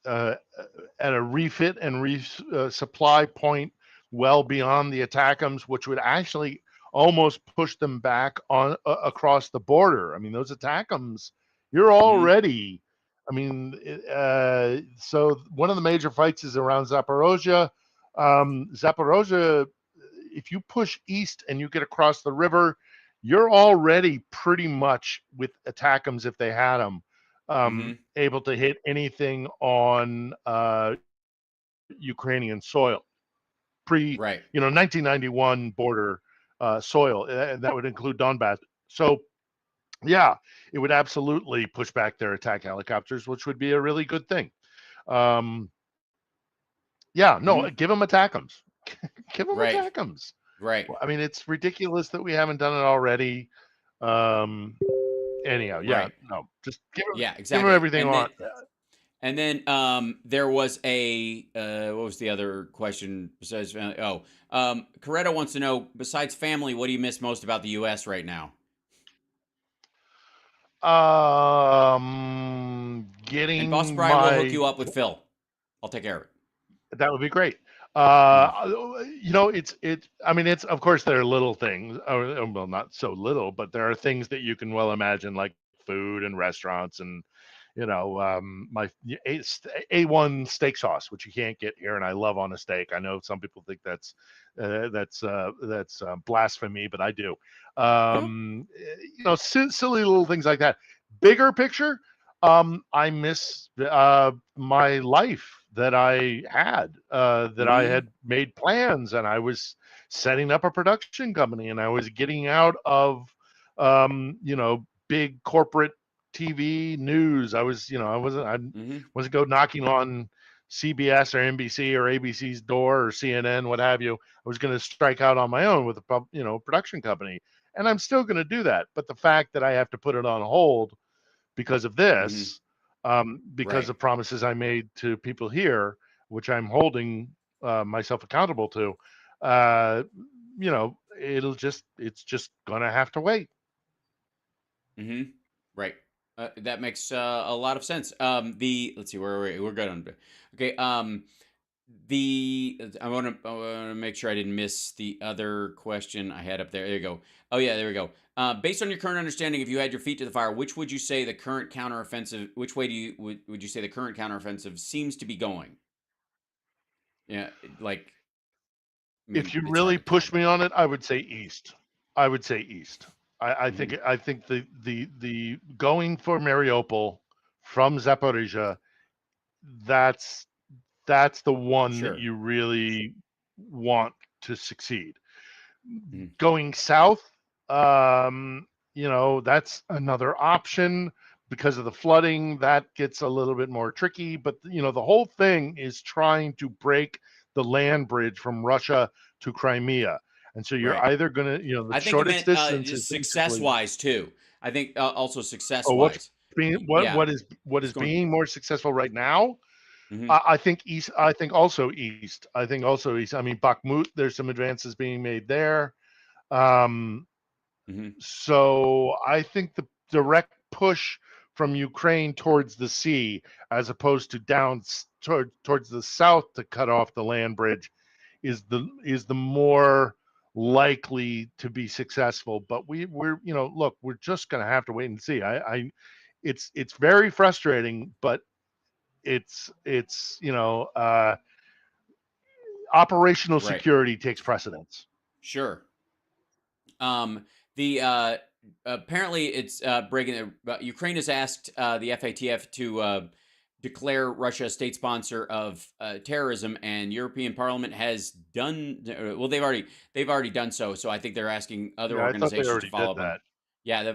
S8: at a refit and resupply point well beyond the ATACMS, which would actually almost push them back on across the border. I mean, those ATACMS, you're already. I mean, so one of the major fights is around Zaporozhye. Zaporozhye, if you push east and you get across the river, you're already pretty much with ATACMS, if they had them, able to hit anything on Ukrainian soil. 1991 border soil, and that would include Donbass. So, yeah, it would absolutely push back their attack helicopters, which would be a really good thing. Give them ATACMS. Give them ATACMS.
S1: Right.
S8: I mean, it's ridiculous that we haven't done it already. Anyhow, just give them everything on.
S1: And then there was what was the other question besides family? Coretta wants to know, besides family, what do you miss most about the U.S. right now?
S8: Getting
S1: and Boss Brian will hook you up with Phil. I'll take care of it.
S8: That would be great. It's of course there are little things, well, not so little, but there are things that you can well imagine, like food and restaurants and, my A1 steak sauce, which you can't get here, and I love on a steak. I know some people think that's blasphemy, but I do. Silly little things like that. Bigger picture, I miss my life that I had, I had made plans, and I was setting up a production company, and I was getting out of, big corporate TV news. I wasn't go knocking on CBS or NBC or ABC's door or CNN, what have you. I was going to strike out on my own with a production company, and I'm still going to do that. But the fact that I have to put it on hold because of this, because of promises I made to people here, which I'm holding myself accountable to, it's just going to have to wait.
S1: Right. That makes a lot of sense. Let's see, where are we? We're good on. Okay. I want to make sure I didn't miss the other question I had up there. There you go. Oh yeah, there we go. Based on your current understanding, if you had your feet to the fire, which way do you say the current counteroffensive seems to be going? Yeah, like
S8: If you
S1: it's hard
S8: really
S1: to tell,
S8: push
S1: but
S8: me on it, I would say east. I would say east. I think the going for Mariupol from Zaporizhia, that's that's the one that
S1: sure.
S8: you really want to succeed.
S1: Mhm.
S8: Going south, that's another option because of the flooding. That gets a little bit more tricky, but the whole thing is trying to break the land bridge from Russia to Crimea. And so you're
S1: Right.
S8: either going to, the
S1: I think it
S8: shortest
S1: meant
S8: distance is
S1: just
S8: basically,
S1: success-wise too. I think also
S8: what's
S1: success-wise.
S8: being,
S1: Yeah,
S8: what
S1: it's
S8: is
S1: going.
S8: being more successful right now.
S1: Hmm.
S8: I think east. I think also east. I think also east. I mean, Bakhmut. There's some advances being made there. Um,
S1: Hmm.
S8: so I think the direct push from Ukraine towards the sea, as opposed to down towards the south to cut off the land bridge, is the more likely to be successful. But we're look, we're just going to have to wait and see. It's very frustrating, but it's operational
S1: Right.
S8: security takes precedence.
S1: Sure. The apparently it's breaking. Ukraine has asked the FATF to declare Russia a state sponsor of terrorism, and European Parliament has done. Well, they've already done so. So I think they're asking other
S8: Yeah, I thought they
S1: organizations to
S8: already
S1: follow
S8: did
S1: up on.
S8: that.
S1: Yeah,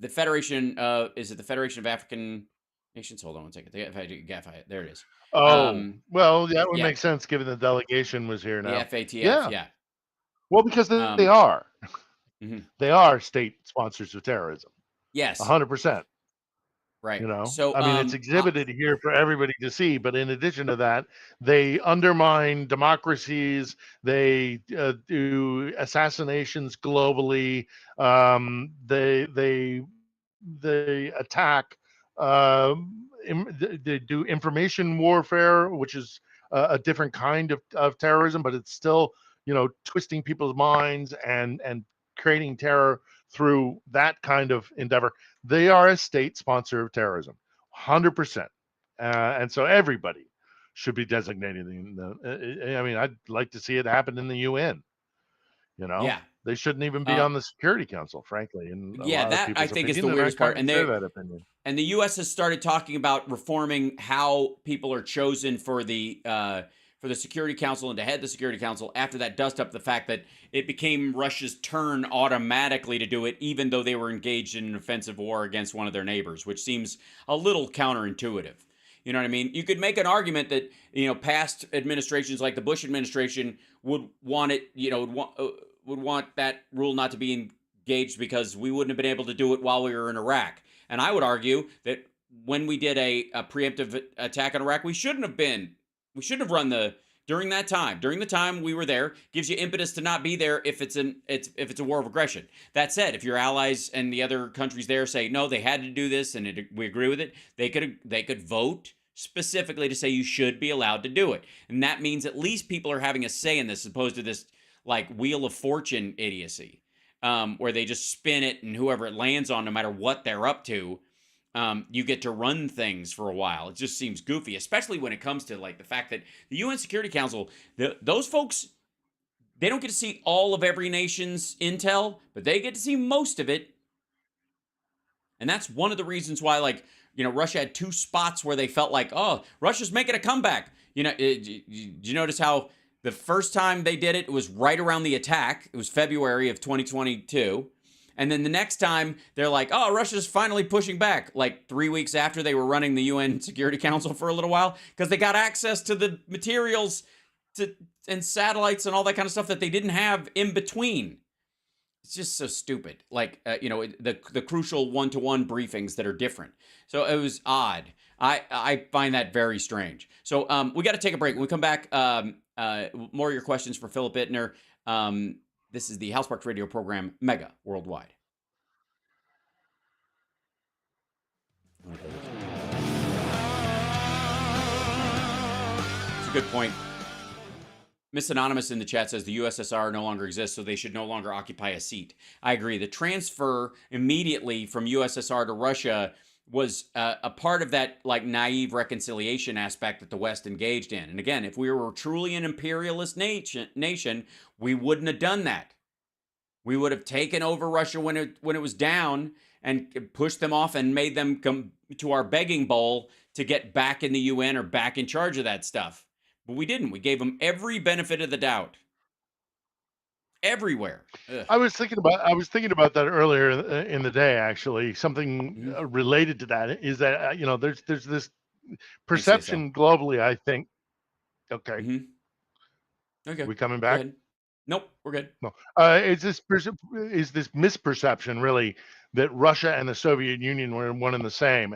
S1: the Federation. Is it the Federation of African Nations? Hold on one second. There it is.
S8: Oh, well, that would
S1: Yeah,
S8: make sense given the delegation was here
S1: the
S8: now.
S1: FATF.
S8: Yeah.
S1: Yeah.
S8: Well, because they
S1: Um,
S8: are.
S1: mhm.
S8: They are state sponsors of terrorism.
S1: Yes.
S8: 100%.
S1: Right. So
S8: I mean, it's exhibited here for everybody to see, but in addition to that, they undermine democracies. They do assassinations globally. They attack. They do information warfare, which is a different kind of terrorism, but it's still twisting people's minds and creating terror through that kind of endeavor. They are a state sponsor of terrorism, 100%. And so everybody should be designating them. I mean, I'd like to see it happen in the UN.
S1: yeah.
S8: They shouldn't even be
S1: Uh,
S8: on the Security Council, frankly, in a
S1: yeah,
S8: lot of
S1: that I
S8: people's
S1: think is the
S8: opinion, and I
S1: weirdest part.
S8: kind of share that opinion.
S1: And the U.S. has started talking about reforming how people are chosen for the Security Council and to head the Security Council. After that, dust up the fact that it became Russia's turn automatically to do it, even though they were engaged in an offensive war against one of their neighbors, which seems a little counterintuitive. You know what I mean? You could make an argument that past administrations like the Bush administration would want it, would want that rule not to be engaged because we wouldn't have been able to do it while we were in Iraq. And I would argue that when we did a preemptive attack on Iraq, we shouldn't have run during that time. During the time we were there, gives you impetus to not be there if it's a war of aggression. That said, if your allies and the other countries there say no, they had to do this and we agree with it, they could vote specifically to say you should be allowed to do it. And that means at least people are having a say in this, as opposed to this like Wheel of Fortune idiocy, where they just spin it and whoever it lands on, no matter what they're up to, you get to run things for a while. It just seems goofy, especially when it comes to like the fact that the UN Security Council, those folks, they don't get to see all of every nation's intel, but they get to see most of it. And that's one of the reasons why, like, Russia had two spots where they felt like, oh, Russia's making a comeback. Did you notice how the first time they did it, it was right around the attack. It was February of 2022. And then the next time, they're like, oh, Russia's finally pushing back, like 3 weeks after they were running the UN Security Council for a little while, because they got access to the materials and satellites and all that kind of stuff that they didn't have in between. It's just so stupid. Like, the crucial one-to-one briefings that are different. So it was odd. I find that very strange. So we got to take a break. When we come back, more of your questions for Philip Ittner. This is the Hal Sparks radio program, Mega Worldwide. It's a good point. Miss Anonymous in the chat says the USSR no longer exists, so they should no longer occupy a seat. I agree. The transfer immediately from USSR to Russia was a part of that like naive reconciliation aspect that the West engaged in. And again, if we were truly an imperialist nation, we wouldn't have done that. We would have taken over Russia when it was down and pushed them off and made them come to our begging bowl to get back in the UN or back in charge of that stuff. But we didn't. We gave them every benefit of the doubt. Everywhere. Ugh.
S8: I was thinking about that earlier in the day. Actually, something related to that is that there's this perception globally. I think. Okay.
S1: Okay.
S8: We coming back?
S1: Nope, we're good.
S8: No. Is this misperception really that Russia and the Soviet Union were one and the same?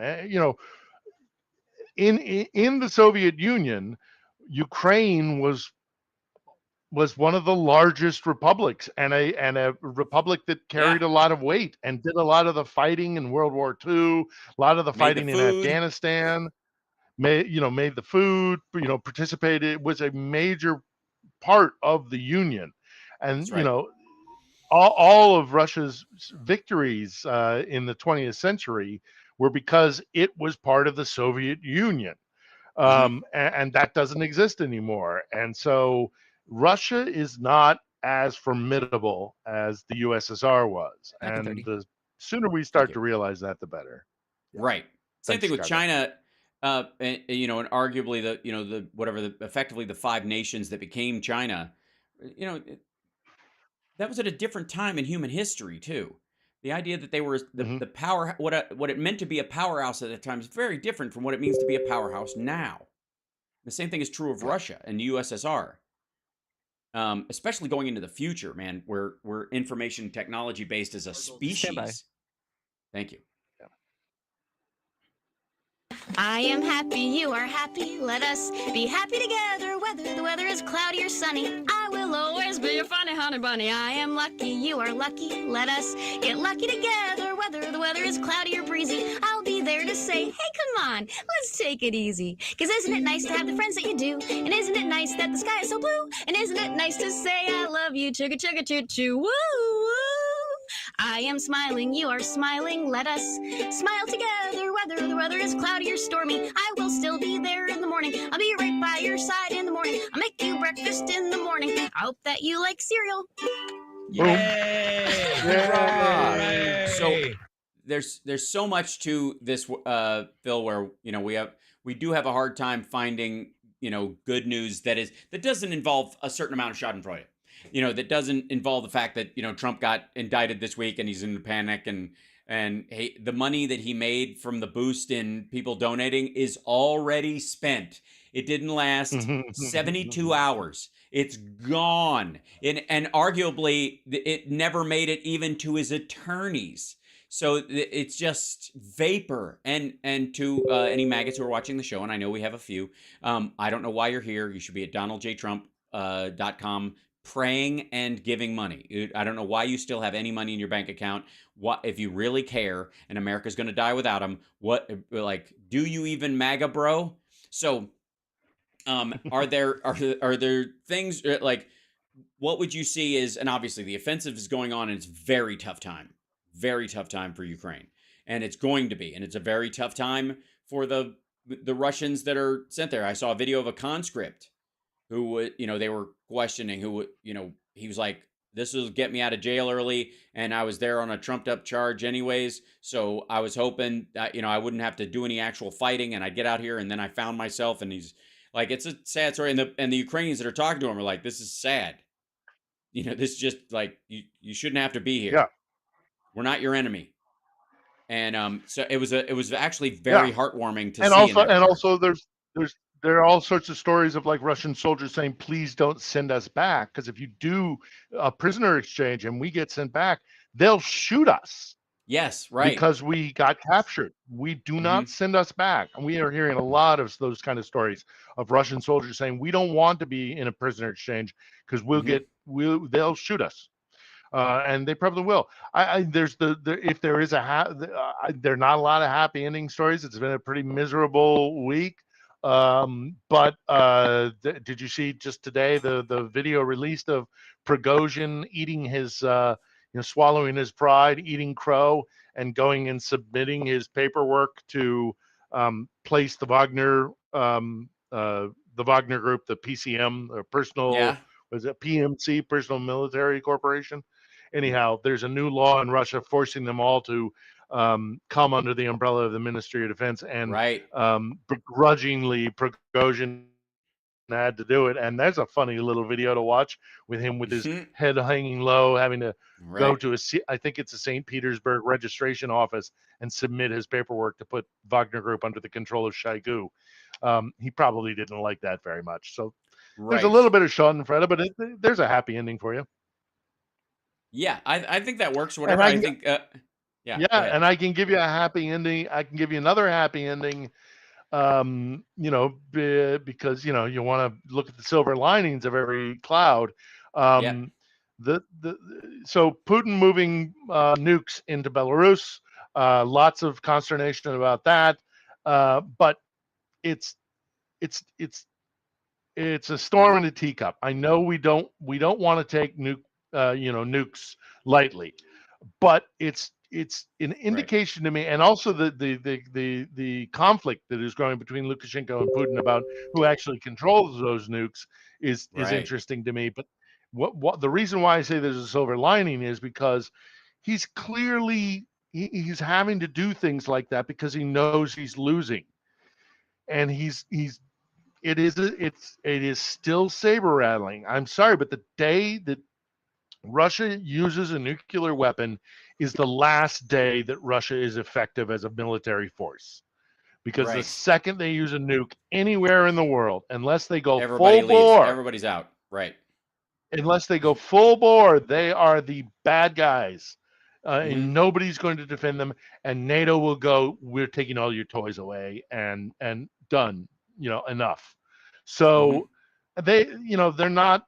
S8: In the Soviet Union, Ukraine was one of the largest republics and a republic that carried a lot of weight and did a lot of the fighting in World War II, a lot of the fighting in Afghanistan, made the food, participated, was a major part of the Union. And, all of Russia's victories in the 20th century were because it was part of the Soviet Union. And that doesn't exist anymore. And so Russia is not as formidable as the USSR was. And the sooner we start to realize that, the better.
S1: Right. Same thing with China. And arguably effectively the 5 nations that became China, that was at a different time in human history too. The idea that they were the power, what it meant to be a powerhouse at that time is very different from what it means to be a powerhouse now. The same thing is true of Russia and the USSR. Especially going into the future, man, where we're information technology based as a species. Thank you.
S15: I am happy, you are happy, let us be happy together, whether the weather is cloudy or sunny. I will always be your funny honey bunny. I am lucky, you are lucky, let us get lucky together, whether the weather is cloudy or breezy. I'll be there to say, hey, come on, let's take it easy. 'Cause isn't it nice to have the friends that you do? And isn't it nice that the sky is so blue? And isn't it nice to say I love you, chugga chugga choo choo, woo woo. I am smiling, you are smiling, let us smile together, whether the weather is cloudy or stormy. I will still be there in the morning, I'll be right by your side in the morning. I'll make you breakfast in the morning, I hope that you like cereal.
S1: Yay! So there's so much to this, Phil, where we do have a hard time finding good news that doesn't involve a certain amount of Schadenfreude. That doesn't involve the fact that Trump got indicted this week and he's in a panic and hey, the money that he made from the boost in people donating is already spent. It didn't last 72 hours. It's gone. And arguably it never made it even to his attorneys. So it's just vapor. And to any maggots who are watching the show, and I know we have a few, I don't know why you're here. You should be at donaldjtrump.com praying and giving money. I don't know why you still have any money in your bank account. What if you really care and America's going to die without him? Do you even MAGA, bro? So are there things like what would you see is, and obviously the offensive is going on and it's very tough time for Ukraine, and it's going to be, and it's a very tough time for the Russians that are sent there. I saw a video of a conscript who they were questioning, who he was like, this will get me out of jail early, and I was there on a trumped up charge anyways, so I was hoping that I wouldn't have to do any actual fighting and I'd get out here. And then I found myself, and he's like, it's a sad story. And the Ukrainians that are talking to him are like, this is sad, this is just like, you shouldn't have to be here. We're not your enemy. And so it was actually very heartwarming to see.
S8: And also there are all sorts of stories of like Russian soldiers saying, please don't send us back, because if you do a prisoner exchange and we get sent back, they'll shoot us.
S1: Yes, right.
S8: Because we got captured. We do not send us back. And we are hearing a lot of those kind of stories of Russian soldiers saying, we don't want to be in a prisoner exchange because they'll shoot us. And they probably will. If there is there are not a lot of happy ending stories. It's been a pretty miserable week. But did you see just today the video released of Prigozhin eating his swallowing his pride, eating crow, and going and submitting his paperwork to place the Wagner group, the PCM, or personal,
S1: Yeah.
S8: was it PMC, Personal Military Corporation? Anyhow, there's a new law in Russia forcing them all to come under the umbrella of the Ministry of Defense, and
S1: Right.
S8: begrudgingly Prigozhin had to do it. And there's a funny little video to watch with him with his head hanging low, having to go
S1: Right.
S8: to I think it's a St. Petersburg registration office and submit his paperwork to put Wagner Group under the control of Shoigu. He probably didn't like that very much. So there's a
S1: Right.
S8: little bit of Schadenfreude, but there's a happy ending for you.
S1: Yeah, I think that works.
S8: And
S1: Whatever.
S8: I
S1: I
S8: can,
S1: think. Yeah. Go
S8: yeah,
S1: ahead.
S8: and I can give you a happy ending. I can give you another happy ending. Because you want to look at the silver linings of every cloud.
S1: Yeah.
S8: So Putin moving nukes into Belarus, lots of consternation about that, but it's a storm in a teacup. I know we don't want to take nukes lightly, but it's an indication to me, and also the conflict that is growing between Lukashenko and Putin about who actually controls those nukes is interesting to me. But what the reason why I say there's a silver lining is because he's clearly he's having to do things like that because he knows he's losing, and it is still saber rattling. I'm sorry, but the day that Russia uses a nuclear weapon is the last day that Russia is effective as a military force. Because the second they use a nuke anywhere in the world, unless they go
S1: Everybody
S8: full
S1: leaves.
S8: bore,
S1: Everybody's out. Right.
S8: unless they go full bore, they are the bad guys. And nobody's going to defend them. And NATO will go, we're taking all your toys away, and done, enough. So they're not,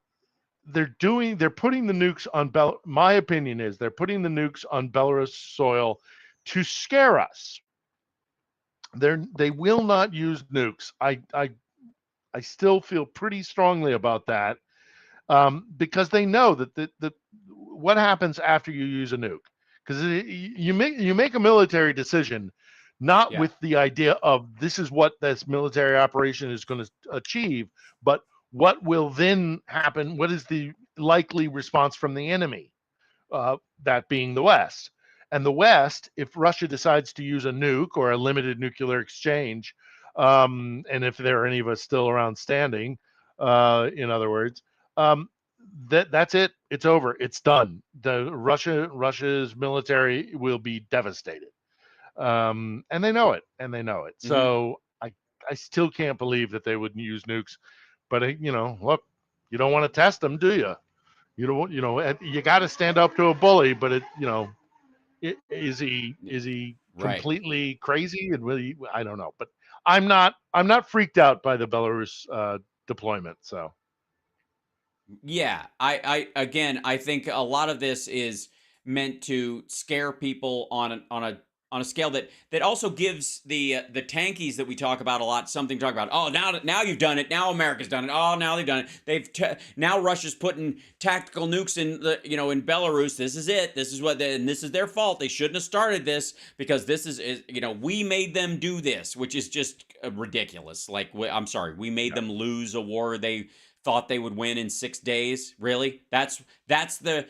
S8: they're putting the nukes on my opinion is they're putting the nukes on Belarus soil to scare us. They will not use nukes. I still feel pretty strongly about that, because they know that what happens after you use a nuke, because you make a military decision not with the idea of this is what this military operation is going to achieve, but what will then happen? What is the likely response from the enemy? That being the West. And the West, if Russia decides to use a nuke or a limited nuclear exchange, and if there are any of us still around standing, in other words, that's it. It's over. It's done. Russia's military will be devastated, and they know it. So I still can't believe that they wouldn't use nukes. But look, you don't want to test them, do you? You don't. You got to stand up to a bully. But is he completely crazy and really? I don't know. But I'm not freaked out by the Belarus deployment. So.
S1: Yeah, I think a lot of this is meant to scare people on a scale that also gives the tankies that we talk about a lot something to talk about. Oh, now you've done it. Now America's done it. Oh, now they've done it. Now Russia's putting tactical nukes in in Belarus. This is it. This is and this is their fault. They shouldn't have started this because this is we made them do this, which is just ridiculous. Like I'm sorry, we made them lose a war they thought they would win in 6 days. Really? That's the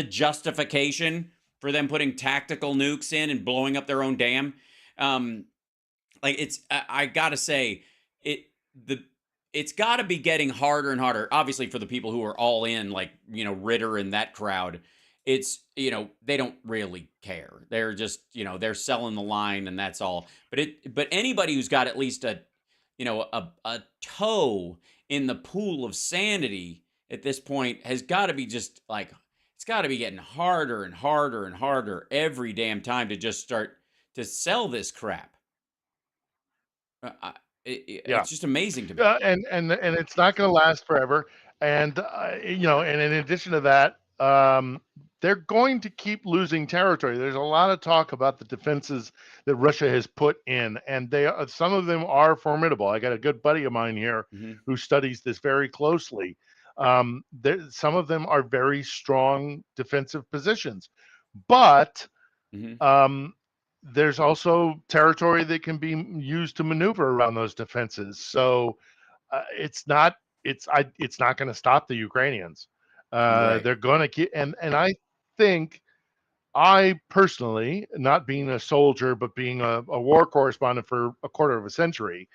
S1: justification for them putting tactical nukes in and blowing up their own dam. I gotta say, it's got to be getting harder and harder. Obviously, for the people who are all in, like Ritter and that crowd, it's they don't really care. They're just they're selling the line and that's all. But anybody who's got at least a toe in the pool of sanity at this point has got to be just like, it's got to be getting harder and harder and harder every damn time to just start to sell this crap. It's just amazing to me.
S8: And it's not going to last forever. And and in addition to that, they're going to keep losing territory. There's a lot of talk about the defenses that Russia has put in, and some of them are formidable. I got a good buddy of mine here who studies this very closely. Some of them are very strong defensive positions, but there's also territory that can be used to maneuver around those defenses. So it's not going to stop the Ukrainians.
S1: Right.
S8: They're going to keep, and I think, I personally, not being a soldier but being a war correspondent for a quarter of a century,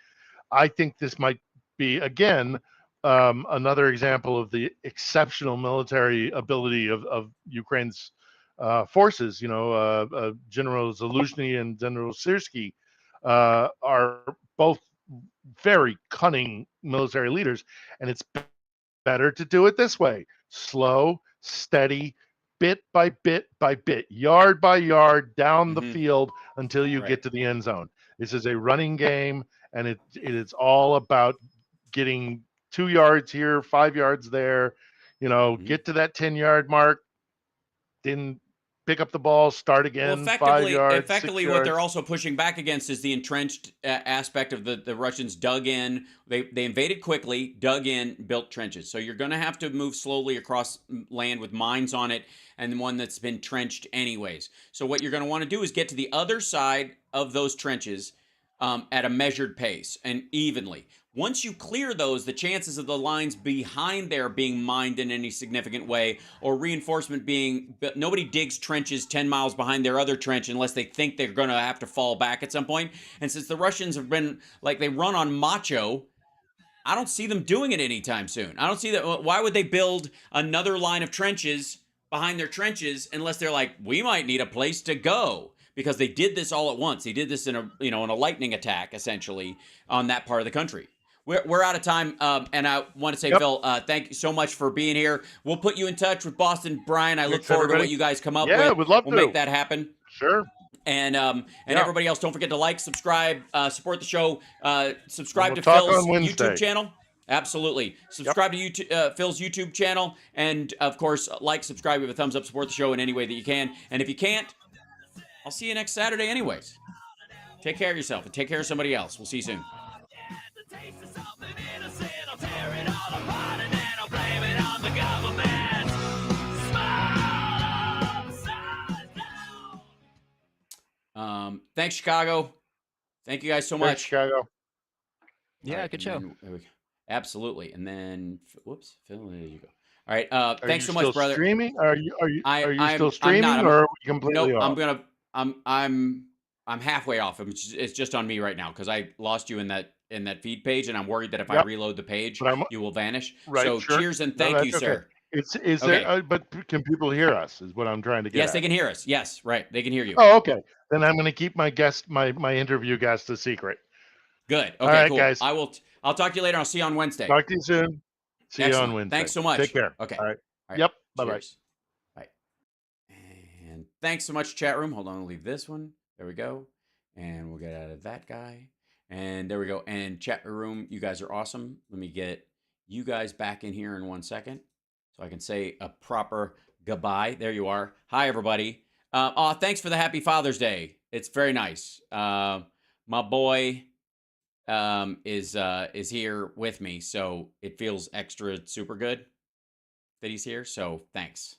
S8: I think this might be again another example of the exceptional military ability of Ukraine's forces. General Zaluzhny and General Syrskyi are both very cunning military leaders, and it's better to do it this way: slow, steady, bit by bit by bit, yard by yard down the field until you get to the end zone. This is a running game, and it is all about getting 2 yards here, 5 yards there, get to that 10-yard mark, then pick up the ball, start again, 5 yards, 6
S1: what
S8: yards.
S1: they're also pushing back against is the entrenched aspect of the Russians dug in. They invaded quickly, dug in, built trenches. So you're going to have to move slowly across land with mines on it, and one that's been trenched anyways. So what you're going to want to do is get to the other side of those trenches at a measured pace and evenly. Once you clear those, the chances of the lines behind there being mined in any significant way, or reinforcement being, nobody digs trenches 10 miles behind their other trench unless they think they're going to have to fall back at some point. And since the Russians have been, like, they run on macho, I don't see them doing it anytime soon. I don't see that. Why would they build another line of trenches behind their trenches unless they're like, we might need a place to go? Because they did this all at once. They did this in a lightning attack, essentially, on that part of the country. We're out of time, and I want to say, Phil, thank you so much for being here. We'll put you in touch with Boston Brian. I look forward to what you guys come up with.
S8: Yeah, we'd love to.
S1: We'll make that happen.
S8: Sure.
S1: And everybody else, don't forget to like, subscribe, support the show. Subscribe to Phil's YouTube channel. Absolutely. Subscribe to YouTube, Phil's YouTube channel. And, of course, like, subscribe, give a thumbs up, support the show in any way that you can. And if you can't, I'll see you next Saturday anyways. Take care of yourself and take care of somebody else. We'll see you soon. Thanks, Chicago. Thank you guys so much.
S8: Thanks, Chicago.
S12: Yeah, good show.
S1: Absolutely. And then, whoops, Phil, there you go. All right. Thanks so
S8: much,
S1: much, brother.
S8: Streaming? Are you still streaming, or are we completely off?
S1: I'm halfway off. It's just on me right now because I lost you in that feed page, and I'm worried that if I reload the page, you will vanish.
S8: Right.
S1: So
S8: sure.
S1: cheers and thank you, sir.
S8: Is there? But can people hear us? Is what I'm trying to get.
S1: Yes,
S8: at.
S1: They can hear us. Yes, right. They can hear you.
S8: Oh, okay. Then I'm going to keep my interview guest a secret.
S1: Good. Okay,
S8: all right,
S1: cool.
S8: guys.
S1: I'll talk to you later. I'll see you on Wednesday.
S8: Talk to you soon. See you on Wednesday.
S1: Thanks so much.
S8: Take care.
S1: Okay.
S8: All right.
S1: All right.
S8: Yep. Bye-bye.
S1: Bye. And thanks so much, chat room. Hold on, I'll leave this one. There we go. And we'll get out of that guy. And there we go. And chat room, you guys are awesome. Let me get you guys back in here in 1 second so I can say a proper goodbye. There you are. Hi, everybody. Thanks for the Happy Father's Day. It's very nice. My boy is here with me, so it feels extra super good that he's here. So thanks.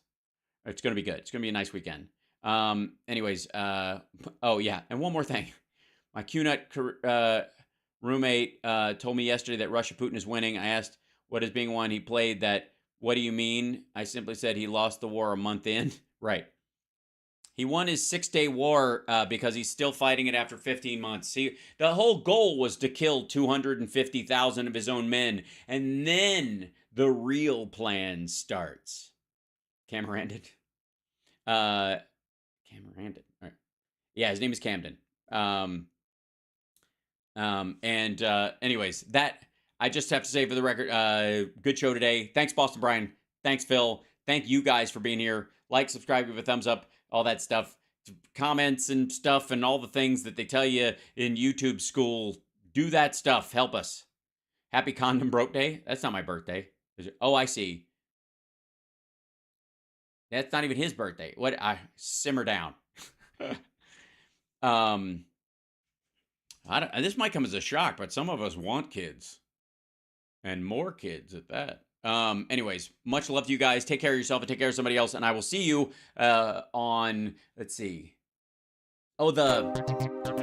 S1: It's gonna be good. It's gonna be a nice weekend. Anyways, oh yeah, and one more thing. My QNut roommate told me yesterday that Russia Putin is winning. I asked what is being won. He played that. What do you mean? I simply said he lost the war a month in. Right. He won his 6-day war because he's still fighting it after 15 months. The whole goal was to kill 250,000 of his own men, and then the real plan starts. Camera ended. Camera ended. All right. Yeah, his name is Camden. Anyways, that I just have to say for the record, good show today. Thanks, Boston Brian. Thanks, Phil. Thank you guys for being here. Like, subscribe, give a thumbs up. All that stuff, comments and stuff, and all the things that they tell you in YouTube school. Do that stuff. Help us. Happy Condom Broke Day. That's not my birthday. Oh, I see. That's not even his birthday. What? Simmer down. This might come as a shock, but some of us want kids, and more kids at that. Anyways, much love to you guys. Take care of yourself and take care of somebody else. And I will see you on, let's see. Oh, the